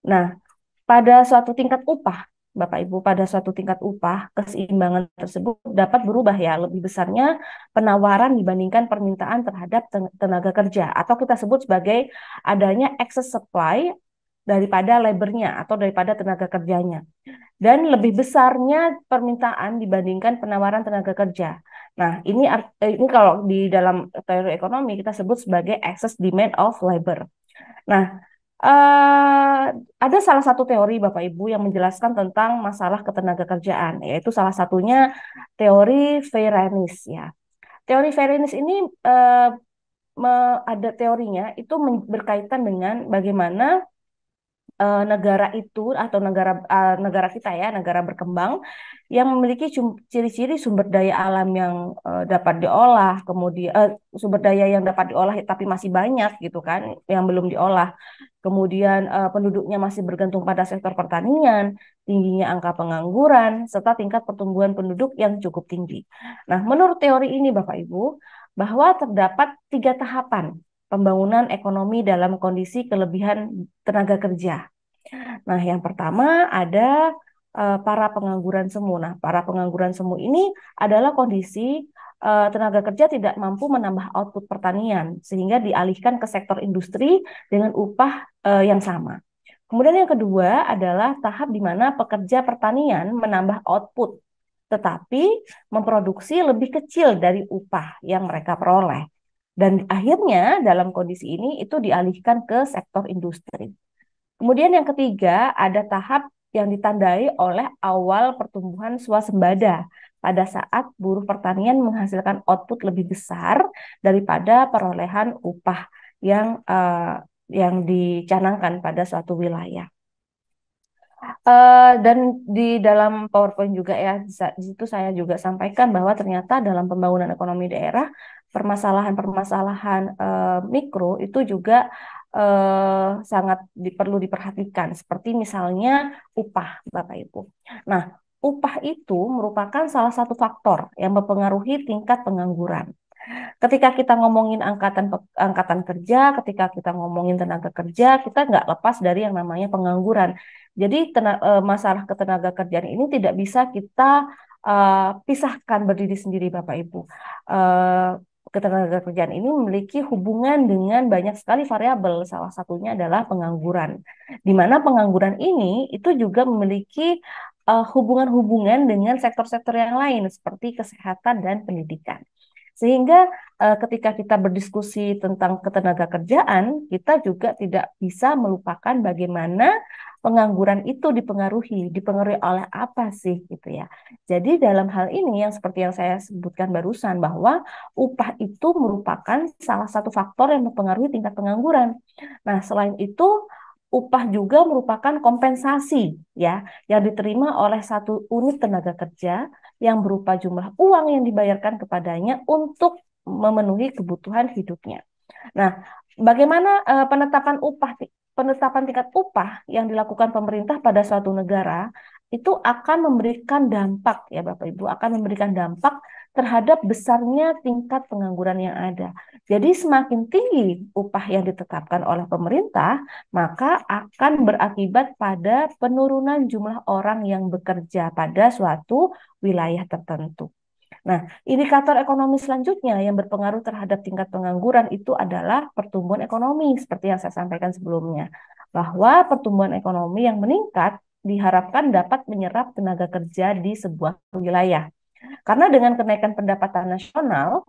Nah, pada suatu tingkat upah Bapak Ibu, pada suatu tingkat upah, keseimbangan tersebut dapat berubah ya, lebih besarnya penawaran dibandingkan permintaan terhadap tenaga kerja, atau kita sebut sebagai adanya excess supply daripada labornya atau daripada tenaga kerjanya. Dan lebih besarnya permintaan dibandingkan penawaran tenaga kerja. Nah, ini kalau di dalam teori ekonomi kita sebut sebagai excess demand of labor. Nah, ada salah satu teori Bapak Ibu yang menjelaskan tentang masalah ketenagakerjaan, yaitu salah satunya teori Ferenis ya. Teori Ferenis ini ada teorinya itu berkaitan dengan bagaimana negara itu atau negara kita ya, negara berkembang yang memiliki ciri-ciri sumber daya alam yang dapat diolah, kemudian sumber daya yang dapat diolah tapi masih banyak gitu kan yang belum diolah. Kemudian penduduknya masih bergantung pada sektor pertanian, tingginya angka pengangguran, serta tingkat pertumbuhan penduduk yang cukup tinggi. Nah, menurut teori ini Bapak Ibu, bahwa terdapat 3 tahapan pembangunan ekonomi dalam kondisi kelebihan tenaga kerja. Nah, yang pertama ada para pengangguran semu. Nah, para pengangguran semu ini adalah kondisi tenaga kerja tidak mampu menambah output pertanian sehingga dialihkan ke sektor industri dengan upah yang sama. Kemudian yang kedua adalah tahap di mana pekerja pertanian menambah output tetapi memproduksi lebih kecil dari upah yang mereka peroleh. Dan akhirnya dalam kondisi ini itu dialihkan ke sektor industri. Kemudian yang ketiga ada tahap yang ditandai oleh awal pertumbuhan swasembada pada saat buruh pertanian menghasilkan output lebih besar daripada perolehan upah yang dicanangkan pada suatu wilayah. Dan di dalam PowerPoint juga ya, di situ saya juga sampaikan bahwa ternyata dalam pembangunan ekonomi daerah, permasalahan-permasalahan mikro itu juga sangat perlu diperhatikan, seperti misalnya upah, Bapak Ibu. Nah, upah itu merupakan salah satu faktor yang mempengaruhi tingkat pengangguran. Ketika kita ngomongin angkatan kerja, ketika kita ngomongin tenaga kerja, kita nggak lepas dari yang namanya pengangguran. Jadi masalah ketenaga kerjaan ini tidak bisa kita pisahkan berdiri sendiri, Bapak Ibu. Ketenaga kerjaan ini memiliki hubungan dengan banyak sekali variabel, salah satunya adalah pengangguran. Di mana pengangguran ini itu juga memiliki hubungan-hubungan dengan sektor-sektor yang lain seperti kesehatan dan pendidikan. Sehingga ketika kita berdiskusi tentang ketenaga kerjaan, kita juga tidak bisa melupakan bagaimana pengangguran itu dipengaruhi oleh apa sih gitu ya. Jadi dalam hal ini yang seperti yang saya sebutkan barusan bahwa upah itu merupakan salah satu faktor yang mempengaruhi tingkat pengangguran. Nah, selain itu upah juga merupakan kompensasi ya yang diterima oleh satu unit tenaga kerja yang berupa jumlah uang yang dibayarkan kepadanya untuk memenuhi kebutuhan hidupnya. Nah, bagaimana penetapan tingkat upah yang dilakukan pemerintah pada suatu negara itu akan memberikan dampak ya Bapak Ibu, akan memberikan dampak terhadap besarnya tingkat pengangguran yang ada. Jadi semakin tinggi upah yang ditetapkan oleh pemerintah, maka akan berakibat pada penurunan jumlah orang yang bekerja pada suatu wilayah tertentu. Nah, indikator ekonomi selanjutnya yang berpengaruh terhadap tingkat pengangguran itu adalah pertumbuhan ekonomi, seperti yang saya sampaikan sebelumnya. Bahwa pertumbuhan ekonomi yang meningkat diharapkan dapat menyerap tenaga kerja di sebuah wilayah. Karena dengan kenaikan pendapatan nasional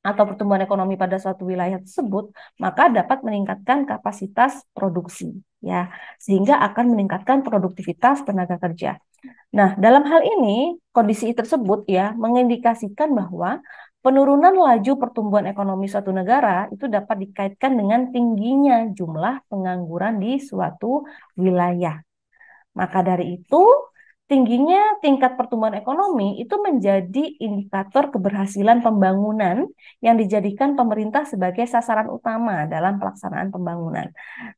atau pertumbuhan ekonomi pada suatu wilayah tersebut, maka dapat meningkatkan kapasitas produksi, ya, sehingga akan meningkatkan produktivitas tenaga kerja. Nah, dalam hal ini, kondisi tersebut ya mengindikasikan bahwa penurunan laju pertumbuhan ekonomi suatu negara itu dapat dikaitkan dengan tingginya jumlah pengangguran di suatu wilayah. Maka dari itu, tingginya tingkat pertumbuhan ekonomi itu menjadi indikator keberhasilan pembangunan yang dijadikan pemerintah sebagai sasaran utama dalam pelaksanaan pembangunan.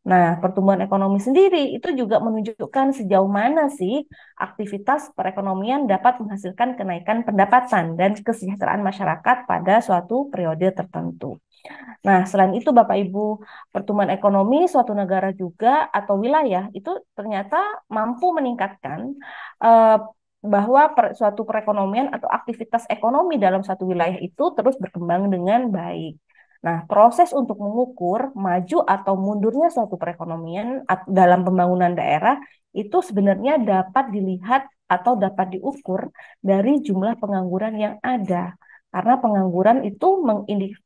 Nah, pertumbuhan ekonomi sendiri itu juga menunjukkan sejauh mana sih aktivitas perekonomian dapat menghasilkan kenaikan pendapatan dan kesejahteraan masyarakat pada suatu periode tertentu. Nah, selain itu Bapak Ibu, pertumbuhan ekonomi suatu negara juga atau wilayah itu ternyata mampu meningkatkan bahwa suatu perekonomian atau aktivitas ekonomi dalam suatu wilayah itu terus berkembang dengan baik. Nah, proses untuk mengukur maju atau mundurnya suatu perekonomian dalam pembangunan daerah itu sebenarnya dapat dilihat atau dapat diukur dari jumlah pengangguran yang ada. Karena pengangguran itu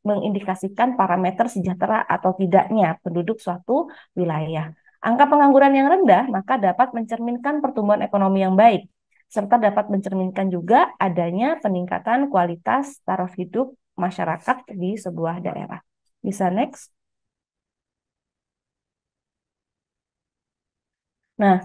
mengindikasikan parameter sejahtera atau tidaknya penduduk suatu wilayah. Angka pengangguran yang rendah maka dapat mencerminkan pertumbuhan ekonomi yang baik, serta dapat mencerminkan juga adanya peningkatan kualitas taraf hidup masyarakat di sebuah daerah. Bisa next? Nah,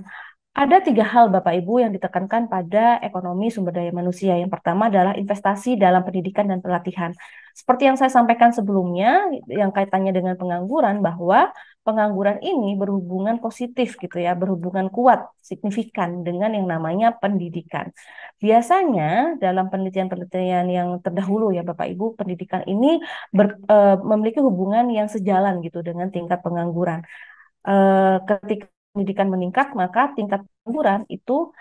Ada 3 hal Bapak Ibu yang ditekankan pada ekonomi sumber daya manusia. Yang pertama adalah investasi dalam pendidikan dan pelatihan. Seperti yang saya sampaikan sebelumnya, yang kaitannya dengan pengangguran, bahwa pengangguran ini berhubungan positif gitu ya, berhubungan kuat, signifikan dengan yang namanya pendidikan. Biasanya dalam penelitian-penelitian yang terdahulu ya Bapak Ibu, pendidikan ini memiliki hubungan yang sejalan gitu dengan tingkat pengangguran. Ketika pendidikan meningkat, maka tingkat pengangguran itu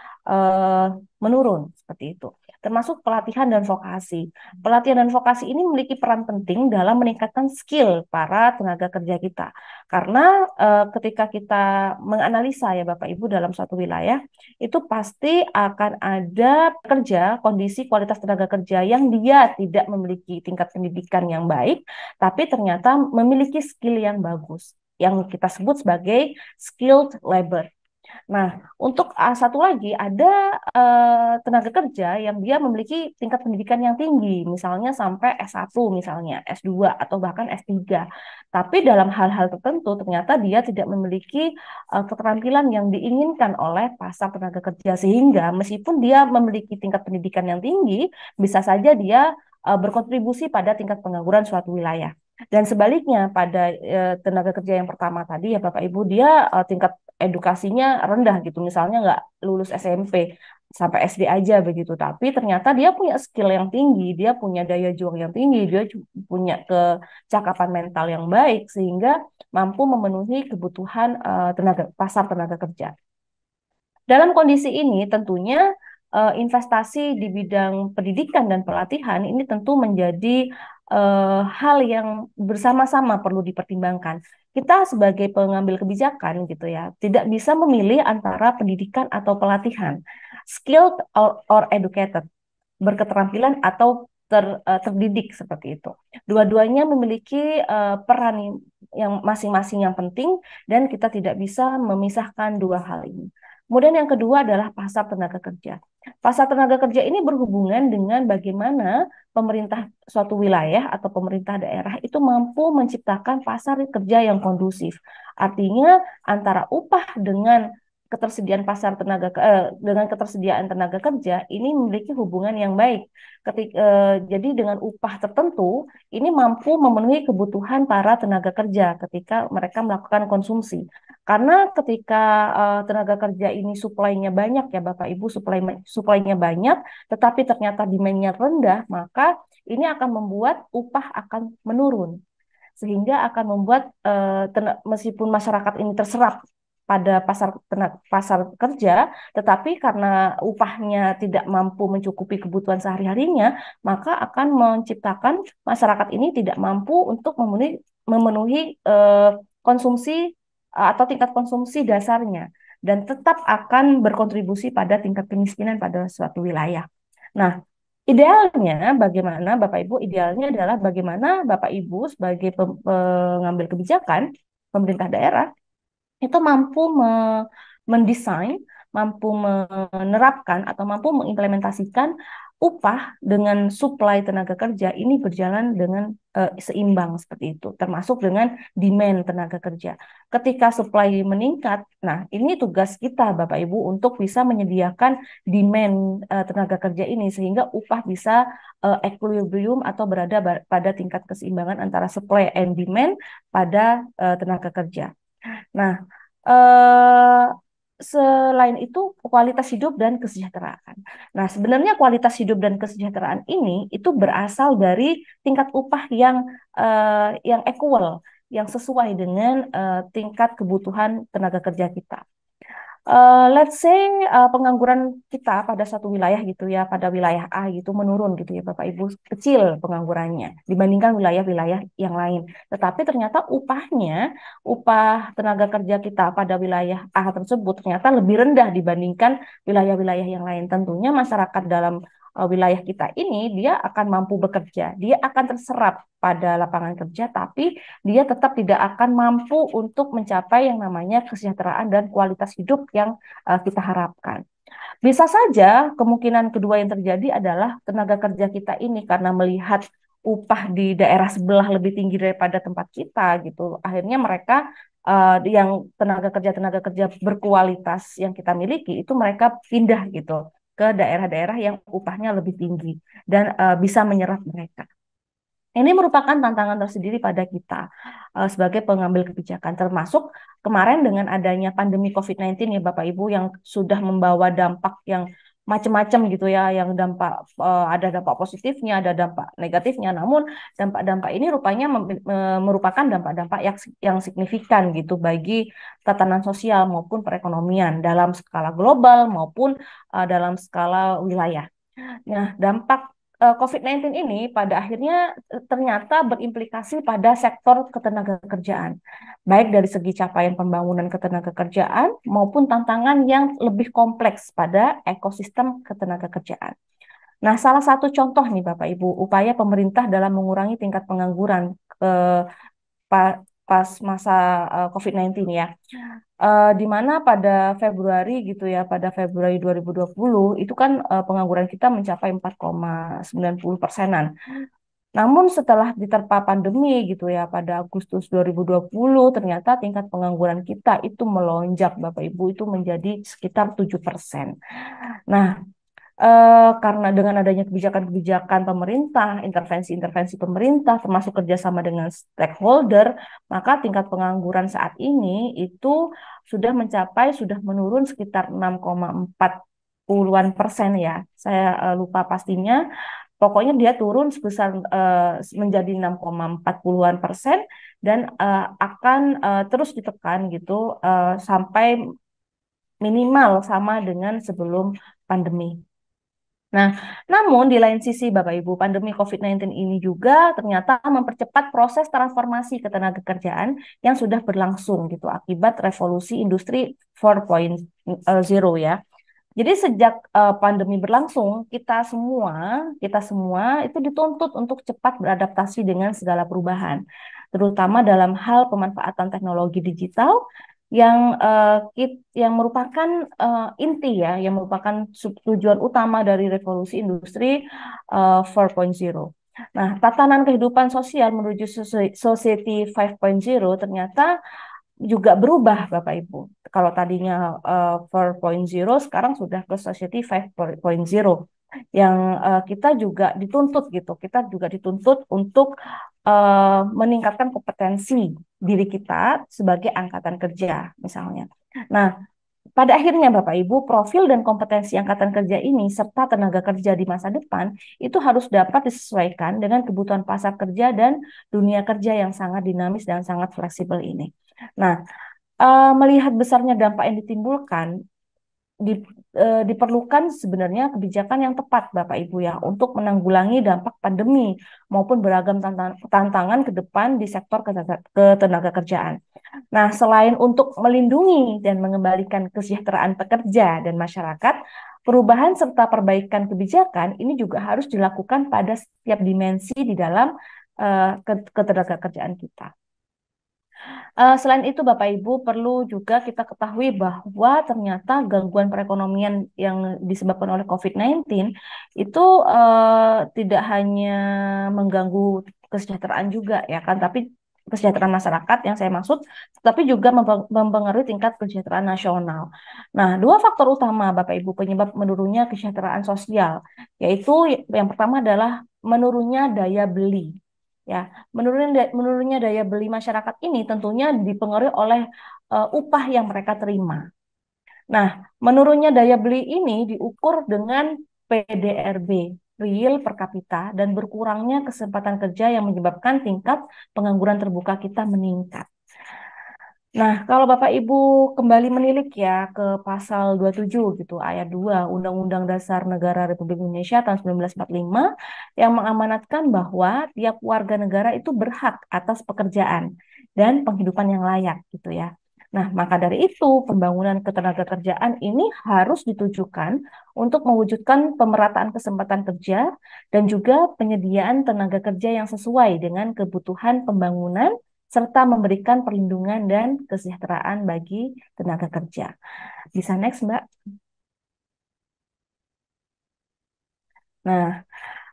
menurun seperti itu. Termasuk pelatihan dan vokasi. Pelatihan dan vokasi ini memiliki peran penting dalam meningkatkan skill para tenaga kerja kita. Karena ketika kita menganalisa ya Bapak Ibu dalam suatu wilayah, itu pasti akan ada kerja, kondisi kualitas tenaga kerja yang dia tidak memiliki tingkat pendidikan yang baik, tapi ternyata memiliki skill yang bagus, yang kita sebut sebagai skilled labor. Nah, untuk satu lagi ada tenaga kerja yang dia memiliki tingkat pendidikan yang tinggi, misalnya sampai S1 misalnya, S2 atau bahkan S3. Tapi dalam hal-hal tertentu ternyata dia tidak memiliki keterampilan yang diinginkan oleh pasar tenaga kerja, sehingga meskipun dia memiliki tingkat pendidikan yang tinggi, bisa saja dia berkontribusi pada tingkat pengangguran suatu wilayah. Dan sebaliknya pada tenaga kerja yang pertama tadi ya Bapak Ibu, dia tingkat edukasinya rendah gitu, misalnya nggak lulus SMP sampai SD aja begitu, tapi ternyata dia punya skill yang tinggi, dia punya daya juang yang tinggi, dia punya kecakapan mental yang baik sehingga mampu memenuhi kebutuhan pasar tenaga kerja. Dalam kondisi ini tentunya investasi di bidang pendidikan dan pelatihan ini tentu menjadi hal yang bersama-sama perlu dipertimbangkan. Kita sebagai pengambil kebijakan gitu ya, tidak bisa memilih antara pendidikan atau pelatihan, skilled or educated, berketerampilan atau terdidik seperti itu. Dua-duanya memiliki peran yang masing-masing yang penting dan kita tidak bisa memisahkan dua hal ini. Kemudian yang kedua adalah pasar tenaga kerja. Pasar tenaga kerja ini berhubungan dengan bagaimana pemerintah suatu wilayah atau pemerintah daerah itu mampu menciptakan pasar kerja yang kondusif. Artinya antara upah dengan ketersediaan dengan ketersediaan tenaga kerja ini memiliki hubungan yang baik. Jadi dengan upah tertentu ini mampu memenuhi kebutuhan para tenaga kerja ketika mereka melakukan konsumsi. Karena ketika tenaga kerja ini suplainya banyak ya Bapak Ibu, suplainya banyak, tetapi ternyata demand-nya rendah, maka ini akan membuat upah akan menurun. Sehingga akan membuat meskipun masyarakat ini terserap pada pasar kerja, tetapi karena upahnya tidak mampu mencukupi kebutuhan sehari-harinya, maka akan menciptakan masyarakat ini tidak mampu untuk memenuhi konsumsi atau tingkat konsumsi dasarnya, dan tetap akan berkontribusi pada tingkat kemiskinan pada suatu wilayah. Nah, idealnya bagaimana Bapak Ibu? Idealnya adalah bagaimana Bapak Ibu sebagai pengambil kebijakan, pemerintah daerah, itu mampu mendesain, mampu menerapkan atau mampu mengimplementasikan upah dengan suplai tenaga kerja ini berjalan dengan seimbang seperti itu, termasuk dengan demand tenaga kerja. Ketika supply meningkat, nah ini tugas kita Bapak Ibu untuk bisa menyediakan demand tenaga kerja ini sehingga upah bisa equilibrium atau berada pada tingkat keseimbangan antara supply and demand pada tenaga kerja. Nah, selain itu kualitas hidup dan kesejahteraan. Nah, sebenarnya kualitas hidup dan kesejahteraan ini itu berasal dari tingkat upah yang equal, yang sesuai dengan tingkat kebutuhan tenaga kerja kita. Let's say pengangguran kita pada satu wilayah gitu ya, pada wilayah A gitu menurun gitu ya Bapak Ibu, kecil penganggurannya dibandingkan wilayah-wilayah yang lain. Tetapi ternyata upah tenaga kerja kita pada wilayah A tersebut ternyata lebih rendah dibandingkan wilayah-wilayah yang lain. Tentunya masyarakat dalam wilayah kita ini dia akan mampu bekerja, dia akan terserap pada lapangan kerja, tapi dia tetap tidak akan mampu untuk mencapai yang namanya kesejahteraan dan kualitas hidup yang kita harapkan. Bisa saja kemungkinan kedua yang terjadi adalah tenaga kerja kita ini karena melihat upah di daerah sebelah lebih tinggi daripada tempat kita gitu, akhirnya mereka yang tenaga kerja berkualitas yang kita miliki itu mereka pindah gitu ke daerah-daerah yang upahnya lebih tinggi dan bisa menyerap mereka. Ini merupakan tantangan tersendiri pada kita sebagai pengambil kebijakan, termasuk kemarin dengan adanya pandemi COVID-19 ya Bapak Ibu yang sudah membawa dampak yang macam-macam gitu ya, yang ada dampak positifnya, ada dampak negatifnya. Namun dampak-dampak ini rupanya merupakan dampak-dampak yang signifikan gitu bagi tatanan sosial maupun perekonomian dalam skala global maupun dalam skala wilayah. Nah, dampak COVID-19 ini pada akhirnya ternyata berimplikasi pada sektor ketenagakerjaan, baik dari segi capaian pembangunan ketenagakerjaan maupun tantangan yang lebih kompleks pada ekosistem ketenagakerjaan. Nah, salah satu contoh nih Bapak Ibu, upaya pemerintah dalam mengurangi tingkat pengangguran pas masa COVID-19 ya. Di mana pada Februari gitu ya, pada Februari 2020 itu kan pengangguran kita mencapai 4,90%-an. Namun setelah diterpa pandemi gitu ya, pada Agustus 2020 ternyata tingkat pengangguran kita itu melonjak Bapak Ibu, itu menjadi sekitar 7%. Nah, karena dengan adanya kebijakan-kebijakan pemerintah, intervensi-intervensi pemerintah, termasuk kerjasama dengan stakeholder, maka tingkat pengangguran saat ini itu sudah menurun sekitar 6,40-an% ya. Saya lupa pastinya. Pokoknya dia turun sebesar menjadi 6,40-an% dan akan terus ditekan gitu sampai minimal sama dengan sebelum pandemi. Nah, namun di lain sisi Bapak Ibu, pandemi COVID-19 ini juga ternyata mempercepat proses transformasi ketenagakerjaan yang sudah berlangsung gitu akibat revolusi industri 4.0 ya. Jadi sejak pandemi berlangsung, kita semua itu dituntut untuk cepat beradaptasi dengan segala perubahan, terutama dalam hal pemanfaatan teknologi digital yang merupakan inti ya, yang merupakan tujuan utama dari revolusi industri 4.0. Nah, tatanan kehidupan sosial menuju society 5.0 ternyata juga berubah Bapak Ibu. Kalau tadinya 4.0 sekarang sudah ke society 5.0 yang kita juga dituntut gitu. Kita juga dituntut untuk meningkatkan kompetensi diri kita sebagai angkatan kerja misalnya. Nah, pada akhirnya Bapak Ibu, profil dan kompetensi angkatan kerja ini serta tenaga kerja di masa depan itu harus dapat disesuaikan dengan kebutuhan pasar kerja dan dunia kerja yang sangat dinamis dan sangat fleksibel ini. Nah, melihat besarnya dampak yang ditimbulkan, diperlukan sebenarnya kebijakan yang tepat Bapak Ibu ya untuk menanggulangi dampak pandemi maupun beragam tantangan ke depan di sektor ketenagakerjaan. Nah, selain untuk melindungi dan mengembalikan kesejahteraan pekerja dan masyarakat, perubahan serta perbaikan kebijakan ini juga harus dilakukan pada setiap dimensi di dalam ketenagakerjaan kita. Selain itu, Bapak Ibu, perlu juga kita ketahui bahwa ternyata gangguan perekonomian yang disebabkan oleh COVID-19 itu tidak hanya mengganggu kesejahteraan juga, ya kan, tapi kesejahteraan masyarakat yang saya maksud, tapi juga mempengaruhi tingkat kesejahteraan nasional. Nah, dua faktor utama, Bapak Ibu, penyebab menurunnya kesejahteraan sosial, yaitu yang pertama adalah menurunnya daya beli. Ya, menurunnya daya beli masyarakat ini tentunya dipengaruhi oleh upah yang mereka terima. Nah, menurunnya daya beli ini diukur dengan PDRB, real per kapita, dan berkurangnya kesempatan kerja yang menyebabkan tingkat pengangguran terbuka kita meningkat. Nah, kalau Bapak Ibu kembali menilik ya ke pasal 27 gitu, ayat 2 Undang-Undang Dasar Negara Republik Indonesia tahun 1945 yang mengamanatkan bahwa tiap warga negara itu berhak atas pekerjaan dan penghidupan yang layak gitu ya. Nah, maka dari itu pembangunan ketenagakerjaan ini harus ditujukan untuk mewujudkan pemerataan kesempatan kerja dan juga penyediaan tenaga kerja yang sesuai dengan kebutuhan pembangunan serta memberikan perlindungan dan kesejahteraan bagi tenaga kerja. Bisa next, Mbak. Nah,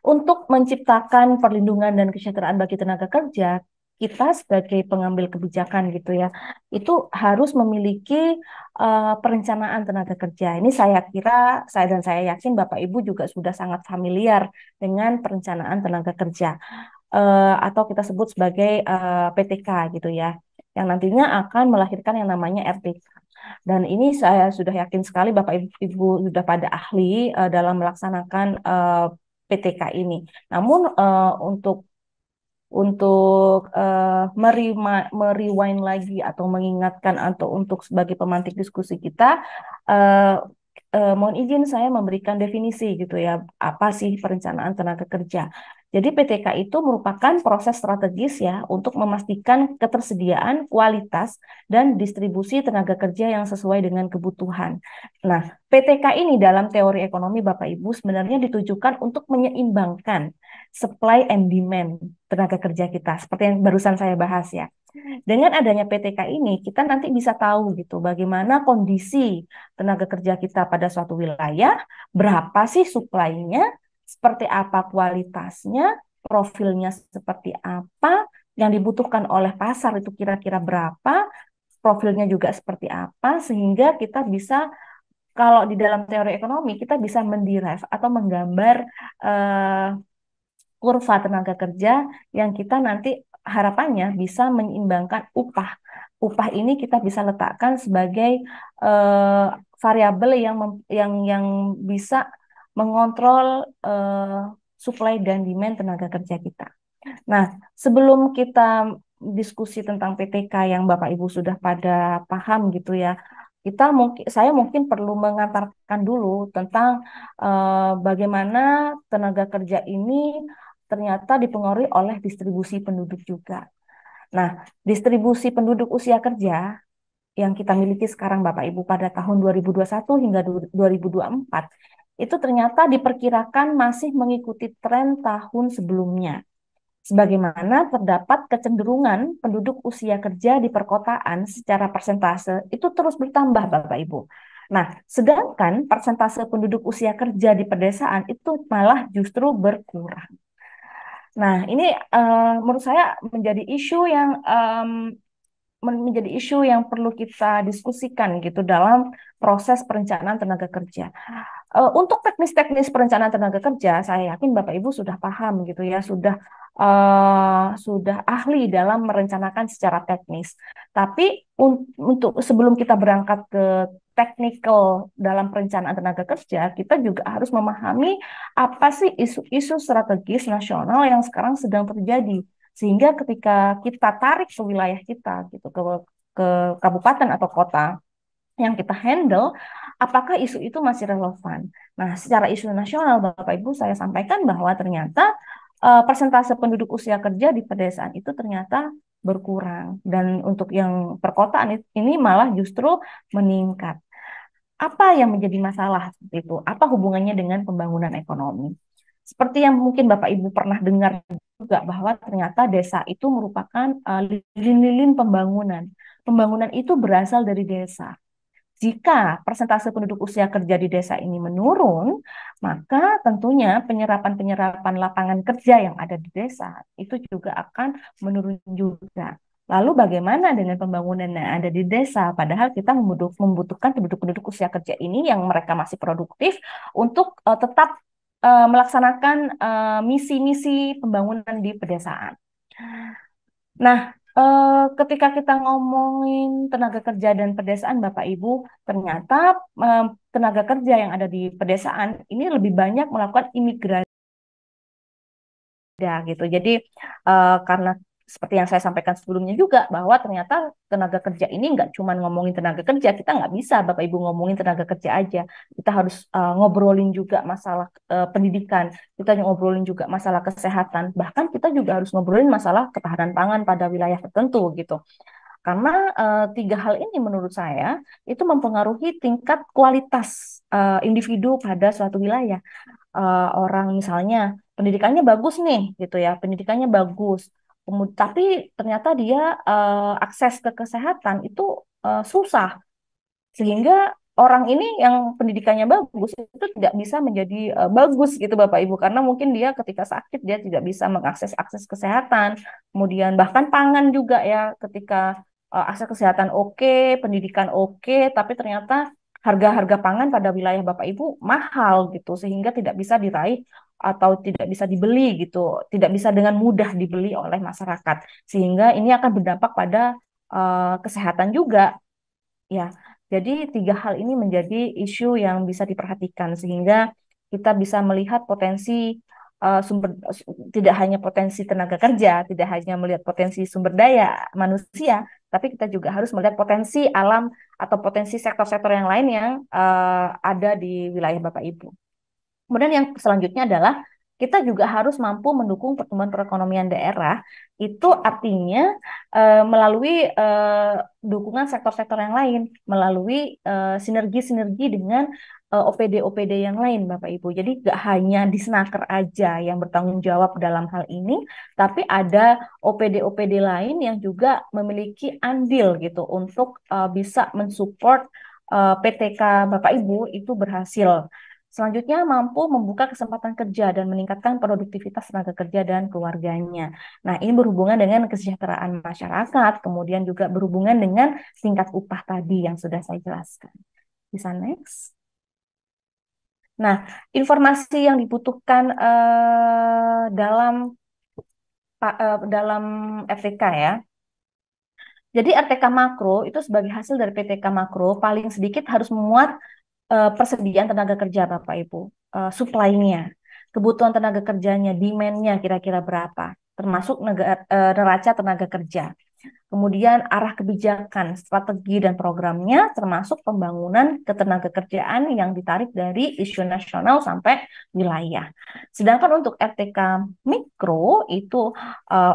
untuk menciptakan perlindungan dan kesejahteraan bagi tenaga kerja, kita sebagai pengambil kebijakan gitu ya, itu harus memiliki perencanaan tenaga kerja. Ini saya yakin Bapak Ibu juga sudah sangat familiar dengan perencanaan tenaga kerja, atau kita sebut sebagai PTK gitu ya, yang nantinya akan melahirkan yang namanya RTK. Dan ini saya sudah yakin sekali Bapak Ibu sudah pada ahli dalam melaksanakan PTK ini. Namun untuk merewind lagi atau mengingatkan atau untuk sebagai pemantik diskusi kita, mohon izin saya memberikan definisi gitu ya, apa sih perencanaan tenaga kerja. Jadi PTK itu merupakan proses strategis ya untuk memastikan ketersediaan, kualitas, dan distribusi tenaga kerja yang sesuai dengan kebutuhan. Nah, PTK ini dalam teori ekonomi Bapak Ibu sebenarnya ditujukan untuk menyeimbangkan supply and demand tenaga kerja kita, seperti yang barusan saya bahas ya. Dengan adanya PTK ini, kita nanti bisa tahu gitu bagaimana kondisi tenaga kerja kita pada suatu wilayah, berapa sih supply-nya, seperti apa kualitasnya, profilnya seperti apa, yang dibutuhkan oleh pasar itu kira-kira berapa, profilnya juga seperti apa, sehingga kita bisa, kalau di dalam teori ekonomi, kita bisa menderive atau menggambar kurva tenaga kerja yang kita nanti harapannya bisa menyeimbangkan upah. Upah ini kita bisa letakkan sebagai variabel yang bisa mengontrol supply dan demand tenaga kerja kita. Nah, sebelum kita diskusi tentang PTK yang Bapak Ibu sudah pada paham gitu ya, saya mungkin perlu mengantarkan dulu tentang bagaimana tenaga kerja ini ternyata dipengaruhi oleh distribusi penduduk juga. Nah, distribusi penduduk usia kerja yang kita miliki sekarang Bapak Ibu pada tahun 2021 hingga 2024 itu ternyata diperkirakan masih mengikuti tren tahun sebelumnya. Sebagaimana terdapat kecenderungan penduduk usia kerja di perkotaan secara persentase itu terus bertambah Bapak Ibu. Nah, sedangkan persentase penduduk usia kerja di pedesaan itu malah justru berkurang. Nah, ini menurut saya menjadi isu yang perlu kita diskusikan gitu dalam proses perencanaan tenaga kerja. Untuk teknis-teknis perencanaan tenaga kerja, saya yakin Bapak Ibu sudah paham gitu ya, sudah ahli dalam merencanakan secara teknis. Tapi untuk sebelum kita berangkat ke technical dalam perencanaan tenaga kerja, kita juga harus memahami apa sih isu-isu strategis nasional yang sekarang sedang terjadi. Sehingga ketika kita tarik ke wilayah kita, gitu, ke kabupaten atau kota yang kita handle, apakah isu itu masih relevan? Nah, secara isu nasional, Bapak Ibu, saya sampaikan bahwa ternyata persentase penduduk usia kerja di pedesaan itu ternyata berkurang. Dan untuk yang perkotaan ini malah justru meningkat. Apa yang menjadi masalah seperti itu? Apa hubungannya dengan pembangunan ekonomi? Seperti yang mungkin Bapak Ibu pernah dengar juga bahwa ternyata desa itu merupakan lilin-lilin pembangunan. Pembangunan itu berasal dari desa. Jika persentase penduduk usia kerja di desa ini menurun, maka tentunya penyerapan lapangan kerja yang ada di desa itu juga akan menurun juga. Lalu bagaimana dengan pembangunan yang ada di desa? Padahal kita membutuhkan penduduk-penduduk usia kerja ini yang mereka masih produktif untuk tetap melaksanakan misi-misi pembangunan di pedesaan. Nah, ketika kita ngomongin tenaga kerja dan pedesaan, Bapak Ibu, ternyata tenaga kerja yang ada di pedesaan ini lebih banyak melakukan imigrasi, gitu. Jadi karena seperti yang saya sampaikan sebelumnya juga, bahwa ternyata tenaga kerja ini nggak cuma ngomongin tenaga kerja, kita nggak bisa Bapak Ibu ngomongin tenaga kerja aja. Kita harus ngobrolin juga masalah pendidikan, kita ngobrolin juga masalah kesehatan, bahkan kita juga harus ngobrolin masalah ketahanan pangan pada wilayah tertentu gitu. Karena tiga hal ini menurut saya itu mempengaruhi tingkat kualitas individu pada suatu wilayah. Orang misalnya pendidikannya bagus nih gitu ya, pendidikannya bagus, tapi ternyata dia akses ke kesehatan itu susah, sehingga orang ini yang pendidikannya bagus itu tidak bisa menjadi bagus gitu Bapak Ibu, karena mungkin dia ketika sakit dia tidak bisa mengakses akses kesehatan, kemudian bahkan pangan juga ya, ketika akses kesehatan oke, pendidikan oke, tapi ternyata harga-harga pangan pada wilayah Bapak Ibu mahal gitu, sehingga tidak bisa diraih atau tidak bisa dibeli gitu, tidak bisa dengan mudah dibeli oleh masyarakat, sehingga ini akan berdampak pada kesehatan juga ya. Jadi tiga hal ini menjadi isu yang bisa diperhatikan sehingga kita bisa melihat potensi tidak hanya potensi tenaga kerja, tidak hanya melihat potensi sumber daya manusia, tapi kita juga harus melihat potensi alam atau potensi sektor-sektor yang lain yang ada di wilayah Bapak Ibu. Kemudian yang selanjutnya adalah kita juga harus mampu mendukung pertumbuhan perekonomian daerah, itu artinya melalui dukungan sektor-sektor yang lain, melalui sinergi-sinergi dengan OPD-OPD yang lain, Bapak Ibu. Jadi nggak hanya di Snaker aja yang bertanggung jawab dalam hal ini, tapi ada OPD-OPD lain yang juga memiliki andil gitu untuk bisa mensupport PTK Bapak Ibu itu berhasil. Selanjutnya, mampu membuka kesempatan kerja dan meningkatkan produktivitas tenaga kerja dan keluarganya. Nah, ini berhubungan dengan kesejahteraan masyarakat, kemudian juga berhubungan dengan tingkat upah tadi yang sudah saya jelaskan. Bisa next. Nah, informasi yang dibutuhkan dalam RTK ya. Jadi RTK makro itu sebagai hasil dari PTK makro paling sedikit harus memuat persediaan tenaga kerja Bapak Ibu, supply-nya, kebutuhan tenaga kerjanya, demand-nya kira-kira berapa, termasuk neraca tenaga kerja. Kemudian arah kebijakan, strategi dan programnya, termasuk pembangunan ketenaga kerjaan yang ditarik dari isu nasional sampai wilayah. Sedangkan untuk RTK mikro itu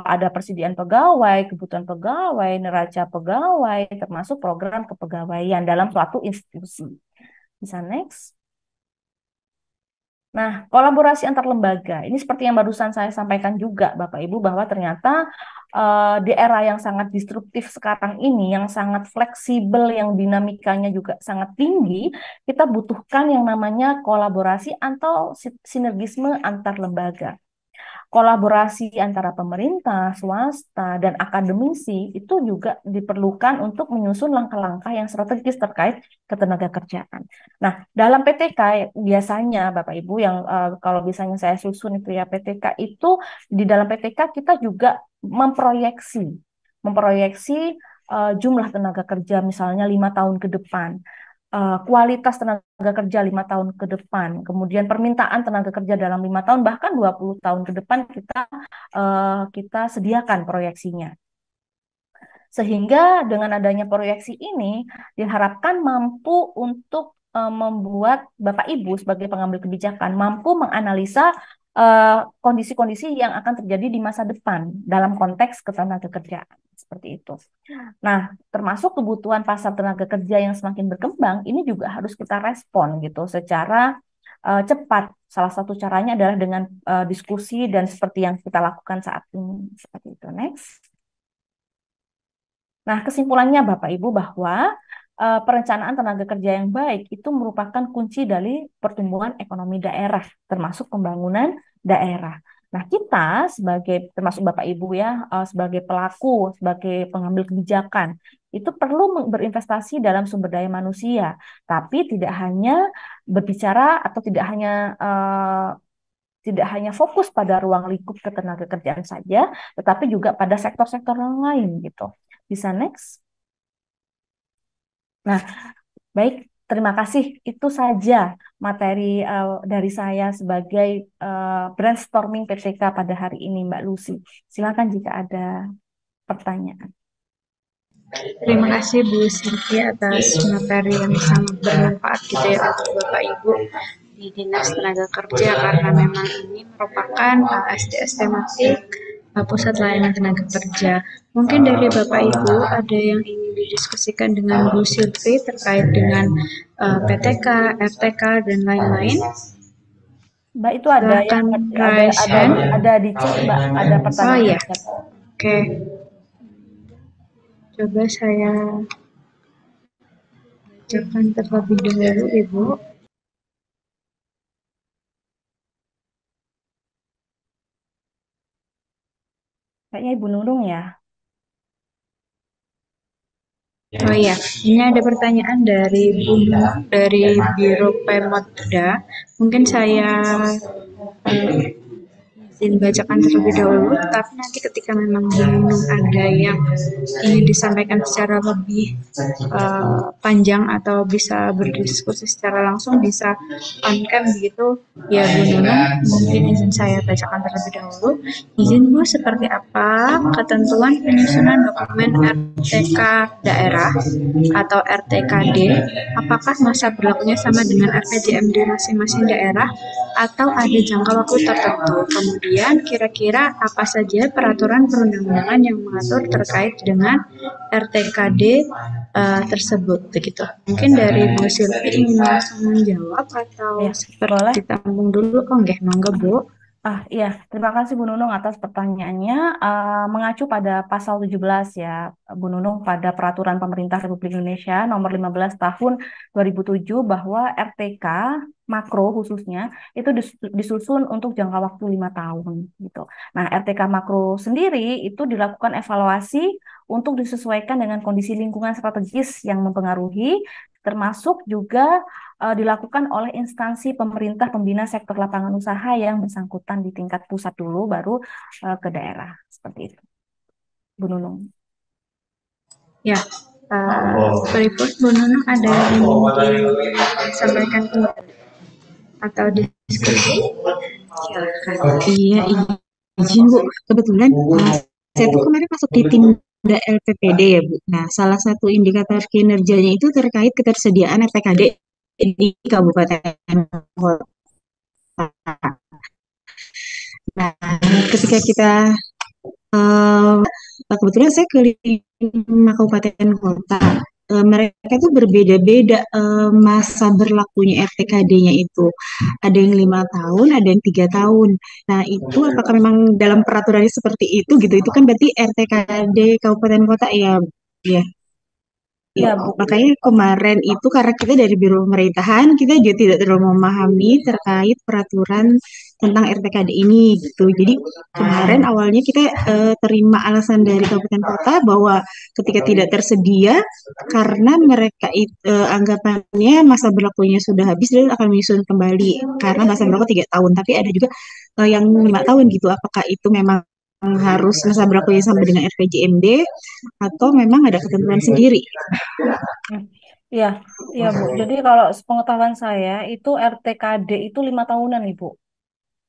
ada persediaan pegawai, kebutuhan pegawai, neraca pegawai, termasuk program kepegawaian dalam suatu institusi. Bisa next. Nah, kolaborasi antar lembaga. Ini seperti yang barusan saya sampaikan juga, Bapak Ibu, bahwa ternyata di era yang sangat disruptif sekarang ini, yang sangat fleksibel, yang dinamikanya juga sangat tinggi, kita butuhkan yang namanya kolaborasi atau sinergisme antar lembaga. Kolaborasi antara pemerintah, swasta, dan akademisi itu juga diperlukan untuk menyusun langkah-langkah yang strategis terkait ketenaga kerjaan. Nah, dalam PTK biasanya Bapak Ibu yang kalau misalnya saya susun itu ya PTK itu, di dalam PTK kita juga memproyeksi jumlah tenaga kerja misalnya 5 tahun ke depan. Kualitas tenaga kerja 5 tahun ke depan, kemudian permintaan tenaga kerja dalam 5 tahun, bahkan 20 tahun ke depan kita sediakan proyeksinya. Sehingga dengan adanya proyeksi ini diharapkan mampu untuk membuat Bapak Ibu sebagai pengambil kebijakan mampu menganalisa kondisi-kondisi yang akan terjadi di masa depan dalam konteks ketenaga kerjaan seperti itu. Nah, termasuk kebutuhan pasar tenaga kerja yang semakin berkembang, ini juga harus kita respon gitu secara cepat. Salah satu caranya adalah dengan diskusi dan seperti yang kita lakukan saat ini. Seperti itu. Next. Nah, kesimpulannya Bapak Ibu bahwa perencanaan tenaga kerja yang baik itu merupakan kunci dari pertumbuhan ekonomi daerah, termasuk pembangunan daerah. Nah, kita termasuk Bapak Ibu ya, sebagai pelaku, sebagai pengambil kebijakan, itu perlu berinvestasi dalam sumber daya manusia, tapi tidak hanya berbicara atau tidak hanya fokus pada ruang lingkup ketenaga kerjaan saja, tetapi juga pada sektor-sektor yang lain gitu. Bisa next. Nah, baik. Terima kasih. Itu saja materi dari saya sebagai brainstorming PTK pada hari ini, Mbak Lucy. Silakan jika ada pertanyaan. Terima kasih Bu Cynthia atas materi yang sangat bermanfaat gitu ya untuk Bapak Ibu di Dinas Tenaga Kerja, karena memang ini merupakan SDS tematik Pusat Layanan Tenaga Kerja. Mungkin dari Bapak Ibu ada yang ingin didiskusikan dengan Bu Sylvie terkait dengan PTK, RTK, dan lain-lain. Mbak, itu ada di chat, Mbak, ada pertanyaan. Oh iya, oke. Coba saya bacakan terlebih dahulu, Ibu. Kayaknya Ibu Nunung ya. Oh iya, ini ada pertanyaan dari Bu Nur, dari Biro Pemodda. Mungkin saya izin bacakan terlebih dahulu, tapi nanti ketika memang belum ada yang ingin disampaikan secara lebih panjang atau bisa berdiskusi secara langsung, bisa on cam begitu ya Bu Nunung. Mungkin izin saya bacakan terlebih dahulu. Izin Bu, seperti apa ketentuan penyusunan dokumen RTK daerah atau RTKD? Apakah masa berlakunya sama dengan RPJMD masing-masing daerah atau ada jangka waktu tertentu? Kemudian kira-kira apa saja peraturan perundang-undangan yang mengatur terkait dengan RTKD tersebut begitu. Mungkin dari Bu Silvi ingin langsung menjawab atau Ya, seperti tampung dulu? Oh nggih, monggo Bu. Iya, terima kasih Bu Nunung atas pertanyaannya. Mengacu pada pasal 17 ya, Bu Nunung, pada Peraturan Pemerintah Republik Indonesia nomor 15 tahun 2007 bahwa RTK makro khususnya itu disusun untuk jangka waktu 5 tahun gitu. Nah, RTK makro sendiri itu dilakukan evaluasi untuk disesuaikan dengan kondisi lingkungan strategis yang mempengaruhi, termasuk juga dilakukan oleh instansi pemerintah pembina sektor lapangan usaha yang bersangkutan di tingkat pusat dulu, baru ke daerah. Seperti itu, Bu Nunung. Ya, Peripur Bu Nunung ada yang ingin disampaikan atau diskusi? Iya, izin Bu. Kebetulan saya tuh kemarin masuk di tim LPPD ya Bu. Nah, salah satu indikator kinerjanya itu terkait ketersediaan RTKD di Kabupaten Kota. Nah, ketika kita kebetulan saya keliling 5 kabupaten kota, mereka tuh berbeda-beda masa berlakunya RTKD-nya itu. Ada yang 5 tahun, ada yang 3 tahun. Nah, itu apakah memang dalam peraturannya seperti itu gitu? Itu kan berarti RTKD kabupaten kota ya, ya. Ya, Bu. Makanya kemarin itu karena kita dari Biro Pemerintahan, kita juga tidak terlalu memahami terkait peraturan tentang RTKD ini gitu. Jadi kemarin awalnya kita terima alasan dari kabupaten kota bahwa ketika tidak tersedia karena mereka anggapannya masa berlakunya sudah habis dan akan menyusun kembali karena masa berlaku 3 tahun. Tapi ada juga yang 5 tahun gitu. Apakah itu memang harus masa berlakunya sama dengan RPJMD atau memang ada ketentuan sendiri? Iya, iya Bu. Jadi kalau sepengetahuan saya itu RTKD itu 5 tahunan Ibu.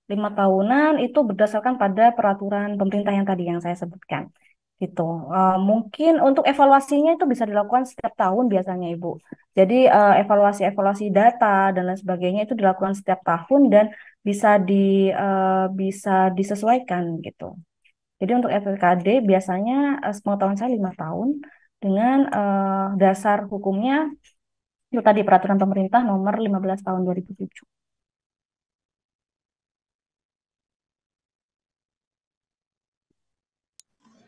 5 tahunan itu berdasarkan pada peraturan pemerintah yang tadi yang saya sebutkan. Gitu. Mungkin untuk evaluasinya itu bisa dilakukan setiap tahun biasanya Ibu. Jadi evaluasi data dan lain sebagainya itu dilakukan setiap tahun dan bisa disesuaikan gitu. Jadi untuk RTKD biasanya sepengetahuan saya 5 tahun dengan dasar hukumnya itu tadi peraturan pemerintah nomor 15 tahun 2007.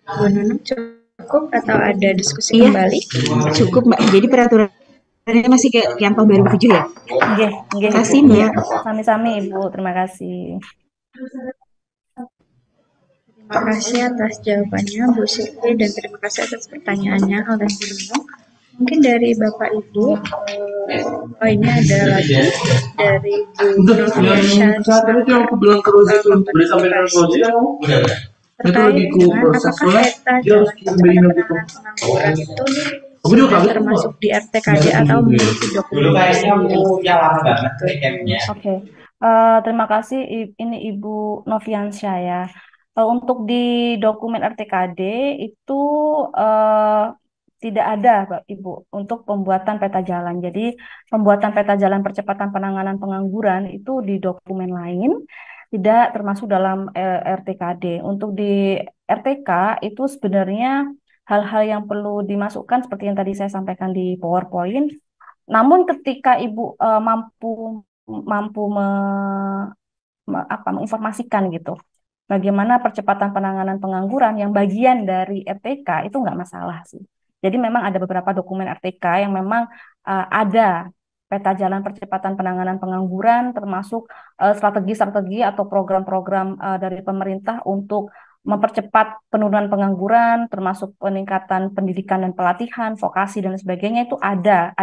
Bu Nunung cukup atau ada diskusi kembali? Cukup Mbak. Jadi peraturannya masih kayak yang tahun 2007 ya? Nggih, Terima kasih Mbak. Sami-sami Ibu, terima kasih. Terima kasih atas jawabannya Bu Siti dan terima kasih atas pertanyaannya oleh Bu Nunung. Mungkin dari Bapak Ibu, ini ada lagi dari Bu Noviasha terkait dengan apakah peta jalan penanganan pengangguran itu sudah termasuk di RTKD atau memiliki dokumen Oke, terima kasih ini Ibu Noviansyah ya. Untuk di dokumen RTKD itu tidak ada, Pak Ibu, untuk pembuatan peta jalan. Jadi pembuatan peta jalan percepatan penanganan pengangguran itu di dokumen lain, tidak termasuk dalam RTKD. Untuk di RTK itu sebenarnya hal-hal yang perlu dimasukkan seperti yang tadi saya sampaikan di PowerPoint. Namun ketika Ibu mampu menginformasikan gitu, bagaimana percepatan penanganan pengangguran yang bagian dari RTK itu nggak masalah sih. Jadi memang ada beberapa dokumen RTK yang memang ada peta jalan percepatan penanganan pengangguran, termasuk strategi-strategi atau program-program dari pemerintah untuk mempercepat penurunan pengangguran, termasuk peningkatan pendidikan dan pelatihan, vokasi dan sebagainya itu ada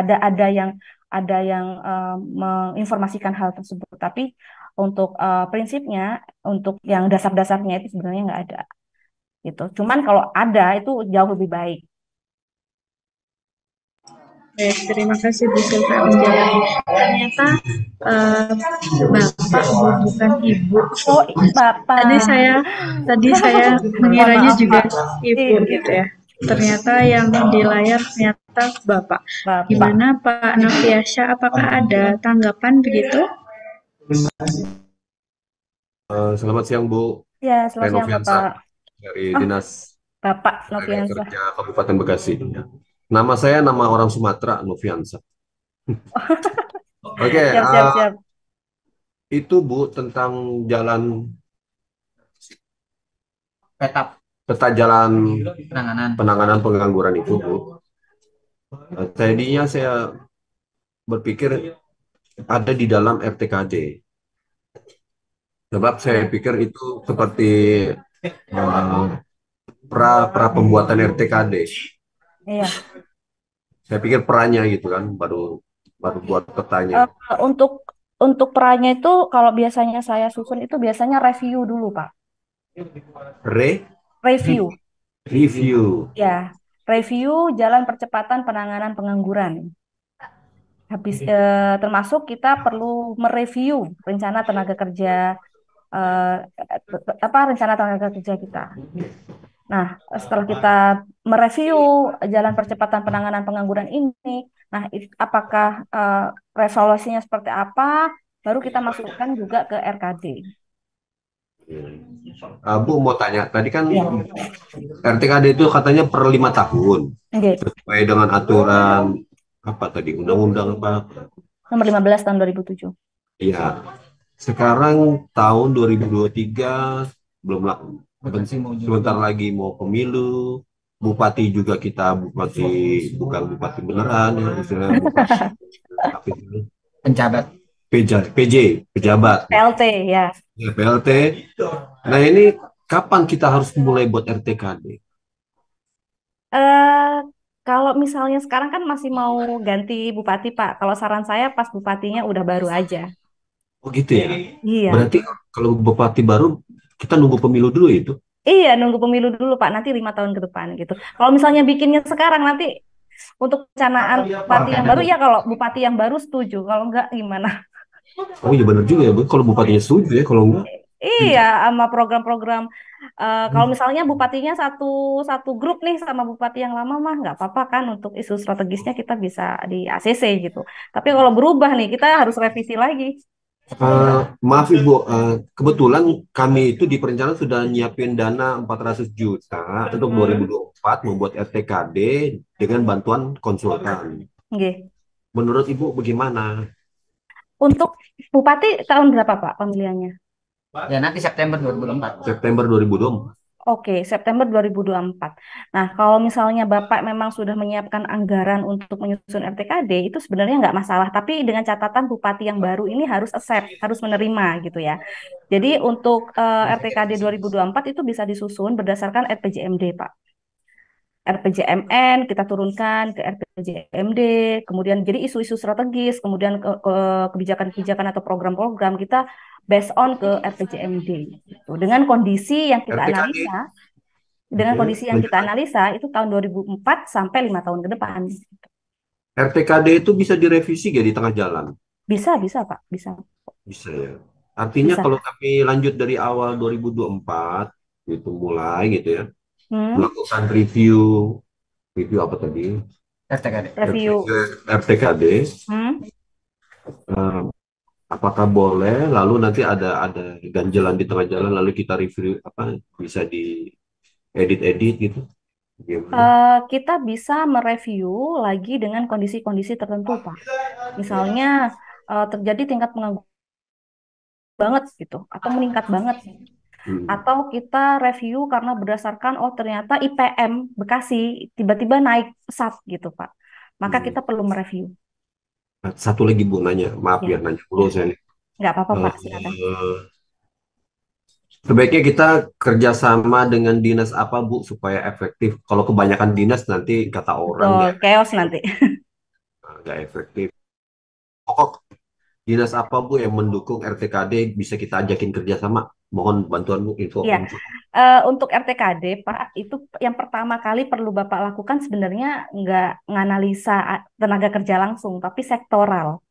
yang menginformasikan hal tersebut. Tapi untuk prinsipnya, untuk yang dasar-dasarnya itu sebenarnya nggak ada. Gitu. Cuman kalau ada itu jauh lebih baik. Baik, terima kasih Bu Silva penjelasannya. Ternyata Bapak bukan Ibu. Oh, Bapak. Tadi saya mengiranya juga Ibu gitu ya. Ternyata yang di layar ternyata Bapak. Gimana Pak Noviasya, apakah ada tanggapan begitu? Selamat siang Bu. Ya, selamat siang Bapak. Dari Dinas Bapak Noviansa. Kerja Kabupaten Bekasi. Nama saya nama orang Sumatera, Noviansa. Oke, siap. Itu Bu tentang jalan peta jalan penanganan pengangguran itu Bu. Tadinya saya berpikir ada di dalam RTKD. Sebab saya pikir itu seperti pra pembuatan RTKD. Iya. Saya pikir perannya gitu kan, baru buat petanya. Untuk perannya itu kalau biasanya saya susun itu biasanya review dulu Pak. Review. Ya, review jalan percepatan penanganan pengangguran. Habis termasuk kita perlu mereview rencana tenaga kerja rencana tenaga kerja kita. Nah, setelah kita mereview jalan percepatan penanganan pengangguran ini, nah apakah resolusinya seperti apa, baru kita masukkan juga ke RKD. Bu mau tanya, tadi kan RTKD itu katanya per 5 tahun, sesuai dengan aturan apa tadi, undang-undang apa? Nomor 15 tahun 2007. Iya. Sekarang tahun 2023 belum sebentar lagi mau pemilu, bupati juga kita bukan bupati beneran ya, istilahnya bupati pejabat PLT ya. PLT. Nah ini kapan kita harus mulai buat RTKD? Kalau misalnya sekarang kan masih mau ganti bupati Pak. Kalau saran saya pas bupatinya udah baru aja. Oh gitu ya? Iya. Berarti kalau bupati baru kita nunggu pemilu dulu itu? Iya, nunggu pemilu dulu Pak, nanti 5 tahun ke depan gitu. Kalau misalnya bikinnya sekarang nanti untuk perencanaan bupati yang baru, ya kalau bupati yang baru setuju, kalau enggak gimana? Oh iya benar juga ya, kalau bupatinya setuju ya, kalau enggak? Iya, sama program-program. Kalau misalnya bupatinya satu grup nih sama bupati yang lama mah nggak apa-apa kan, untuk isu strategisnya kita bisa di ACC gitu. Tapi kalau berubah nih, kita harus revisi lagi. Maaf Ibu, kebetulan kami itu di perencanaan sudah nyiapin dana 400 juta untuk 2024 membuat RTKD dengan bantuan konsultan. Menurut Ibu bagaimana? Untuk bupati tahun berapa Pak pemilihannya? Ya nanti September 2024. September 2024. Oke, September 2024. Nah, kalau misalnya Bapak memang sudah menyiapkan anggaran untuk menyusun RTKD, itu sebenarnya nggak masalah. Tapi dengan catatan bupati yang baru ini harus accept, harus menerima gitu ya. Jadi untuk RTKD 2024 itu bisa disusun berdasarkan RPJMD, Pak. RPJMN kita turunkan ke RPJMD, kemudian jadi isu-isu strategis, kemudian kebijakan-kebijakan atau program-program kita based on ke RPJMD. Dengan kondisi yang kita analisa, itu tahun 2004 sampai 5 tahun ke depan. RTKD itu bisa direvisi gak di tengah jalan? Bisa Pak, bisa. Bisa ya. Artinya kalau kami lanjut dari awal 2024 itu mulai gitu ya. Melakukan review apa tadi? RTKD. Apakah boleh lalu nanti ada ganjalan di tengah jalan lalu kita review apa bisa di edit gitu? Kita bisa mereview lagi dengan kondisi-kondisi tertentu Pak. Misalnya terjadi tingkat pengangguran banget gitu atau meningkat banget. Atau kita review karena berdasarkan ternyata IPM Bekasi tiba-tiba naik pesat gitu Pak. Maka kita perlu mereview. Satu lagi Bu nanya, maaf Ya, ya nanya dulu ya. saya nih. Nggak apa-apa Pak, silakan. Eh, Sebaiknya kita kerjasama dengan dinas apa Bu supaya efektif? Kalau kebanyakan dinas nanti kata orang Betul, nggak chaos nanti. efektif. Pokok dinas apa Bu yang mendukung RTKD bisa kita ajakin kerjasama? Mohon bantuan Bu info. Ya, untuk RTKD, Pak, itu yang pertama kali perlu Bapak lakukan sebenarnya nggak nganalisa tenaga kerja langsung, tapi sektoral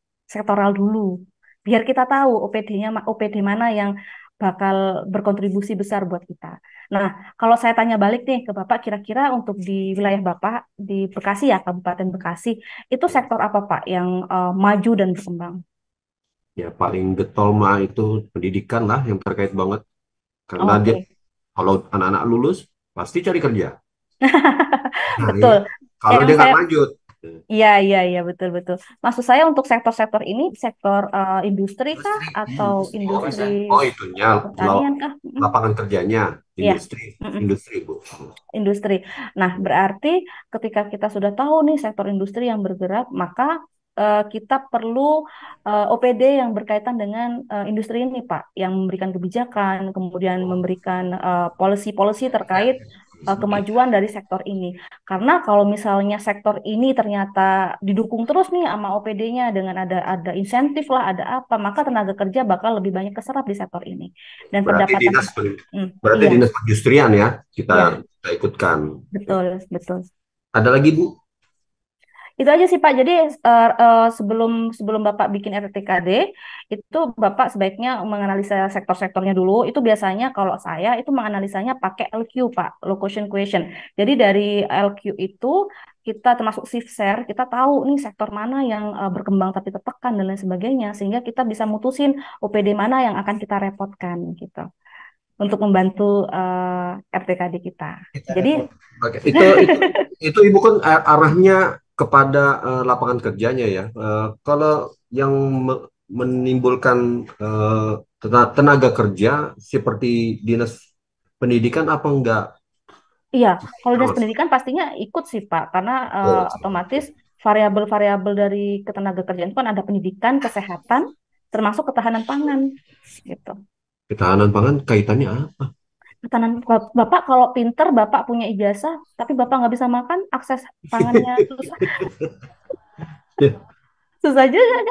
dulu. Biar kita tahu OPD-nya, OPD mana yang bakal berkontribusi besar buat kita. Nah, kalau saya tanya balik nih ke Bapak, kira-kira untuk di wilayah Bapak, di Bekasi ya, Kabupaten Bekasi, itu sektor apa Pak yang maju dan berkembang? Ya paling getol mah itu pendidikan lah yang terkait banget. Karena dia Oke. kalau anak-anak lulus pasti cari kerja. Nah, Betul. kalau Yang dia nggak saya lanjut, iya, betul, betul. Maksud saya untuk sektor-sektor ini, sektor industri kah atau industri oh itunya pertanian kah? lapangan kerjanya Iya, industri Bu. industri. Nah, berarti ketika kita sudah tahu nih sektor industri yang bergerak, maka kita perlu OPD yang berkaitan dengan industri ini, Pak, yang memberikan kebijakan, kemudian memberikan policy-policy terkait kemajuan dari sektor ini. Karena kalau misalnya sektor ini ternyata didukung terus nih sama OPD-nya dengan ada insentif lah, ada apa, maka tenaga kerja bakal lebih banyak keserap di sektor ini. Dan Berarti pendapatan berarti iya, dinas perindustrian ya kita iya, ikutkan. betul. Ada lagi Bu? Itu aja sih Pak. Jadi sebelum sebelum Bapak bikin RTKD, itu Bapak sebaiknya menganalisa sektor-sektornya dulu. Itu biasanya kalau saya itu menganalisanya pakai LQ Pak, location question. Jadi dari LQ itu kita termasuk shift share, kita tahu nih sektor mana yang berkembang tapi tertekan dan lain sebagainya, sehingga kita bisa mutusin OPD mana yang akan kita repotkan gitu untuk membantu RTKD kita. Jadi Oke, itu Ibu kan arahnya kepada lapangan kerjanya ya. Kalau yang menimbulkan tenaga kerja seperti dinas pendidikan apa enggak? iya, kalau dinas pendidikan pastinya ikut sih Pak, karena otomatis variabel-variabel dari ketenaga kerjaan itu kan ada pendidikan, kesehatan, termasuk ketahanan pangan, gitu. Ketahanan pangan kaitannya apa? Ketahanan Bapak kalau pinter, Bapak punya ijazah, tapi Bapak nggak bisa makan, akses pangannya susah, susah juga kan?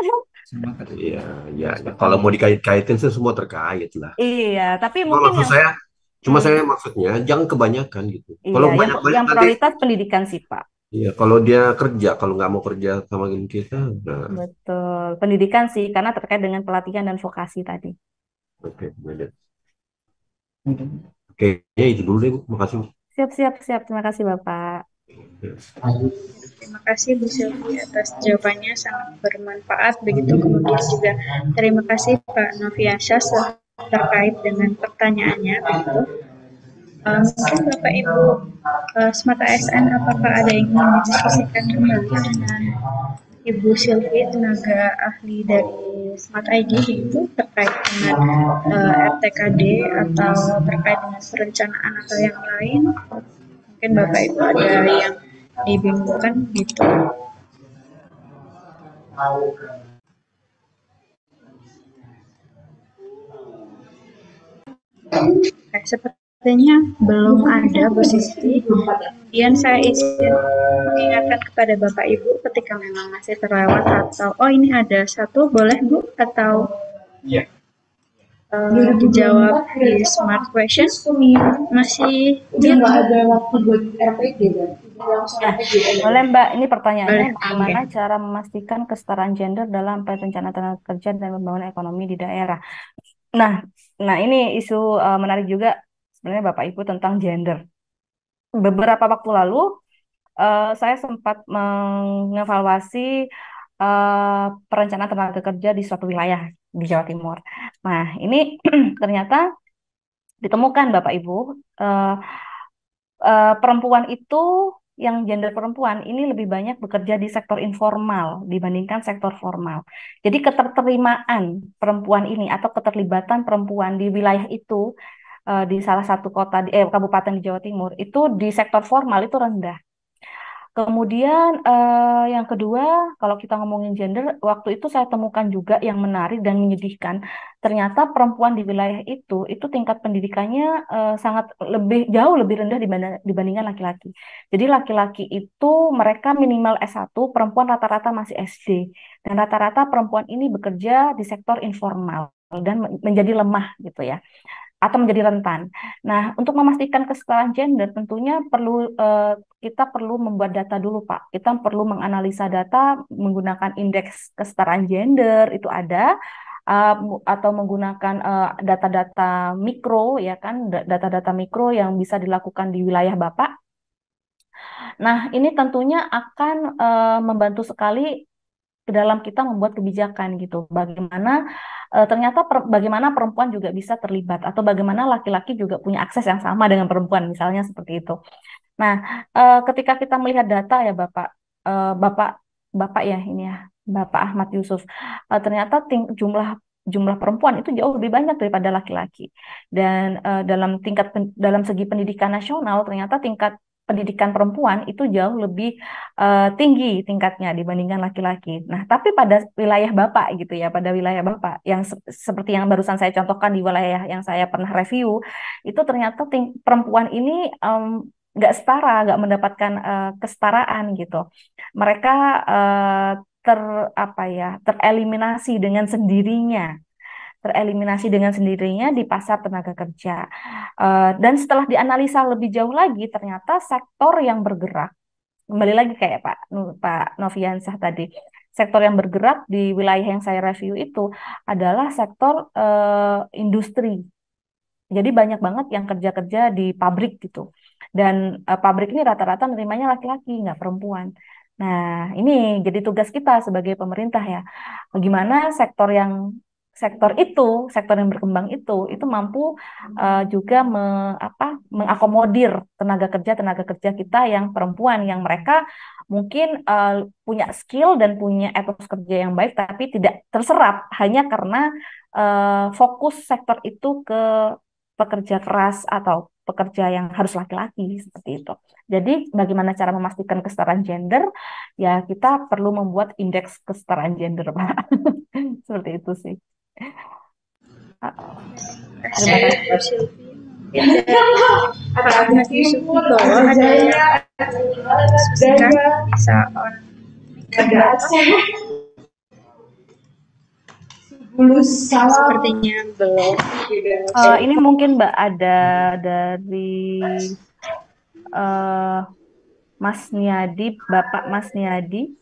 Iya, ya. Kalau mau dikait-kaitin sih semua terkait lah. Iya, tapi Cuma mungkin maksud saya, saya maksudnya jangan kebanyakan gitu. Kalau iya, banyak-banyak yang nanti, prioritas pendidikan sih Pak. iya, kalau dia kerja, kalau nggak mau kerja sama kita, nah, Betul, pendidikan sih, karena terkait dengan pelatihan dan vokasi tadi. oke, lanjut. Oke, ya itu dulu deh Bu. Makasih. Siap. Terima kasih Bapak. Terima kasih Bu Sylvie atas jawabannya sangat bermanfaat. Begitu kemudian juga terima kasih Pak Noviansyah terkait dengan pertanyaannya. Begitu. Mungkin Bapak Ibu Smart ASN apakah ada yang ingin didiskusikan kembali dengan Ibu Sylvie tenaga ahli dari Smart ID itu terkait dengan RTKD atau terkait dengan perencanaan atau yang lain? Mungkin Bapak Ibu ada yang dibingungkan gitu. Sepertinya belum ada Bu Sisti. Kemudian saya izin mengingatkan kepada Bapak Ibu ketika memang masih terlewat atau ini ada satu, boleh Bu atau dijawab di smart question masih ada waktu buat RPG kan? Boleh Mbak, ini pertanyaannya Boleh. bagaimana cara memastikan kesetaraan gender dalam perencanaan tenaga kerja dan pembangunan ekonomi di daerah. Nah ini isu menarik juga sebenarnya Bapak Ibu tentang gender. Beberapa waktu lalu saya sempat mengevaluasi perencanaan tenaga kerja di suatu wilayah di Jawa Timur. Nah ini ternyata ditemukan Bapak Ibu perempuan itu yang gender perempuan ini lebih banyak bekerja di sektor informal dibandingkan sektor formal. Jadi keterterimaan perempuan ini atau keterlibatan perempuan di wilayah itu di salah satu kota kabupaten di Jawa Timur itu di sektor formal itu rendah. Kemudian yang kedua, kalau kita ngomongin gender, waktu itu saya temukan juga yang menarik dan menyedihkan. Ternyata perempuan di wilayah itu tingkat pendidikannya sangat jauh lebih rendah dibandingkan laki-laki. Jadi laki-laki itu mereka minimal S1, perempuan rata-rata masih SD. Dan rata-rata perempuan ini bekerja di sektor informal dan menjadi lemah gitu ya, atau menjadi rentan. Nah, untuk memastikan kesetaraan gender tentunya kita perlu membuat data dulu, Pak. Kita perlu menganalisa data menggunakan indeks kesetaraan gender itu ada, atau menggunakan data-data mikro ya kan, data-data mikro yang bisa dilakukan di wilayah Bapak. Nah, ini tentunya akan membantu sekali ke dalam kita membuat kebijakan gitu. Bagaimana ternyata bagaimana perempuan juga bisa terlibat, atau bagaimana laki-laki juga punya akses yang sama dengan perempuan, misalnya seperti itu. Nah, ketika kita melihat data ya Bapak, Bapak ya ini ya, Bapak Ahmad Yusuf, ternyata jumlah perempuan itu jauh lebih banyak daripada laki-laki. Dan dalam segi pendidikan nasional, ternyata tingkat pendidikan perempuan itu jauh lebih tinggi tingkatnya dibandingkan laki-laki. Nah, tapi pada wilayah Bapak gitu ya, pada wilayah Bapak yang seperti yang barusan saya contohkan di wilayah yang saya pernah review, itu ternyata perempuan ini nggak setara, nggak mendapatkan kesetaraan gitu. Mereka tereliminasi dengan sendirinya. Tereliminasi dengan sendirinya di pasar tenaga kerja. Dan setelah dianalisa lebih jauh lagi, ternyata sektor yang bergerak, kembali lagi kayak Pak Noviansah tadi, sektor yang bergerak di wilayah yang saya review itu adalah sektor industri. Jadi banyak banget yang kerja-kerja di pabrik gitu. Dan pabrik ini rata-rata menerimanya laki-laki, nggak perempuan. Nah, ini jadi tugas kita sebagai pemerintah ya. Bagaimana sektor yang berkembang itu mampu juga mengakomodir tenaga kerja kita yang perempuan, yang mereka mungkin punya skill dan punya etos kerja yang baik, tapi tidak terserap hanya karena fokus sektor itu ke pekerja keras atau pekerja yang harus laki-laki seperti itu. Jadi bagaimana cara memastikan kesetaraan gender? Ya kita perlu membuat indeks kesetaraan gender, Pak. Seperti itu sih. Terima kasih. Pak Ahmad Yusuf Wibowo ada yang bisa sepertinya belum. Ini mungkin Mbak ada dari Mas Niadi, Bapak Mas Niadi,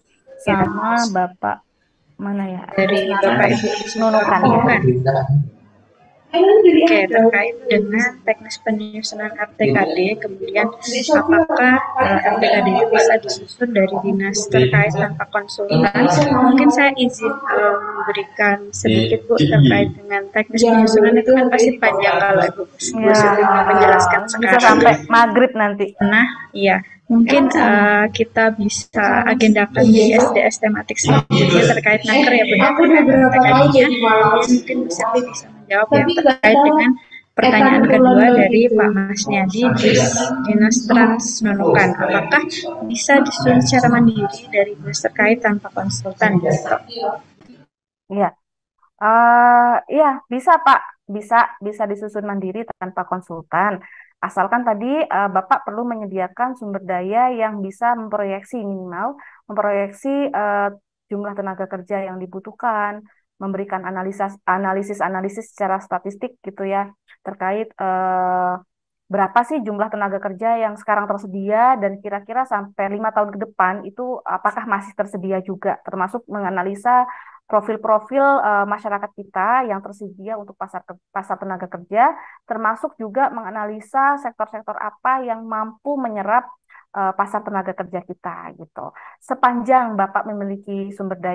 sama Bapak mana ya? Dari Bapak Ibu Nunukan ya. Oke, terkait dengan teknis penyusunan RTKD, kemudian apakah RTKD itu bisa disusun dari dinas terkait tanpa konsultan? Mungkin saya izin memberikan sedikit Bu terkait dengan teknis penyusunan, itu kan pasti panjang kalau Ibu menjelaskan sekarang. Bisa sampai maghrib nanti. Nah, iya. Mungkin kita bisa agendakan di SDS tematik selanjutnya terkait naker ya Bu. Mungkin bisa menjawab yang terkait dengan pertanyaan kedua dari Pak Mas Niadi di Dinas Trans Nunukan. Apakah bisa disusun secara mandiri dari dinas terkait tanpa konsultan? Iya. Iya, bisa Pak. Bisa disusun mandiri tanpa konsultan. Asalkan tadi Bapak perlu menyediakan sumber daya yang bisa minimal memproyeksi jumlah tenaga kerja yang dibutuhkan, memberikan analisis secara statistik gitu ya, terkait berapa sih jumlah tenaga kerja yang sekarang tersedia, dan kira-kira sampai 5 tahun ke depan itu apakah masih tersedia juga, termasuk menganalisa profil-profil masyarakat kita yang tersedia untuk pasar tenaga kerja, termasuk juga menganalisa sektor-sektor apa yang mampu menyerap pasar tenaga kerja kita gitu. Sepanjang Bapak memiliki sumber daya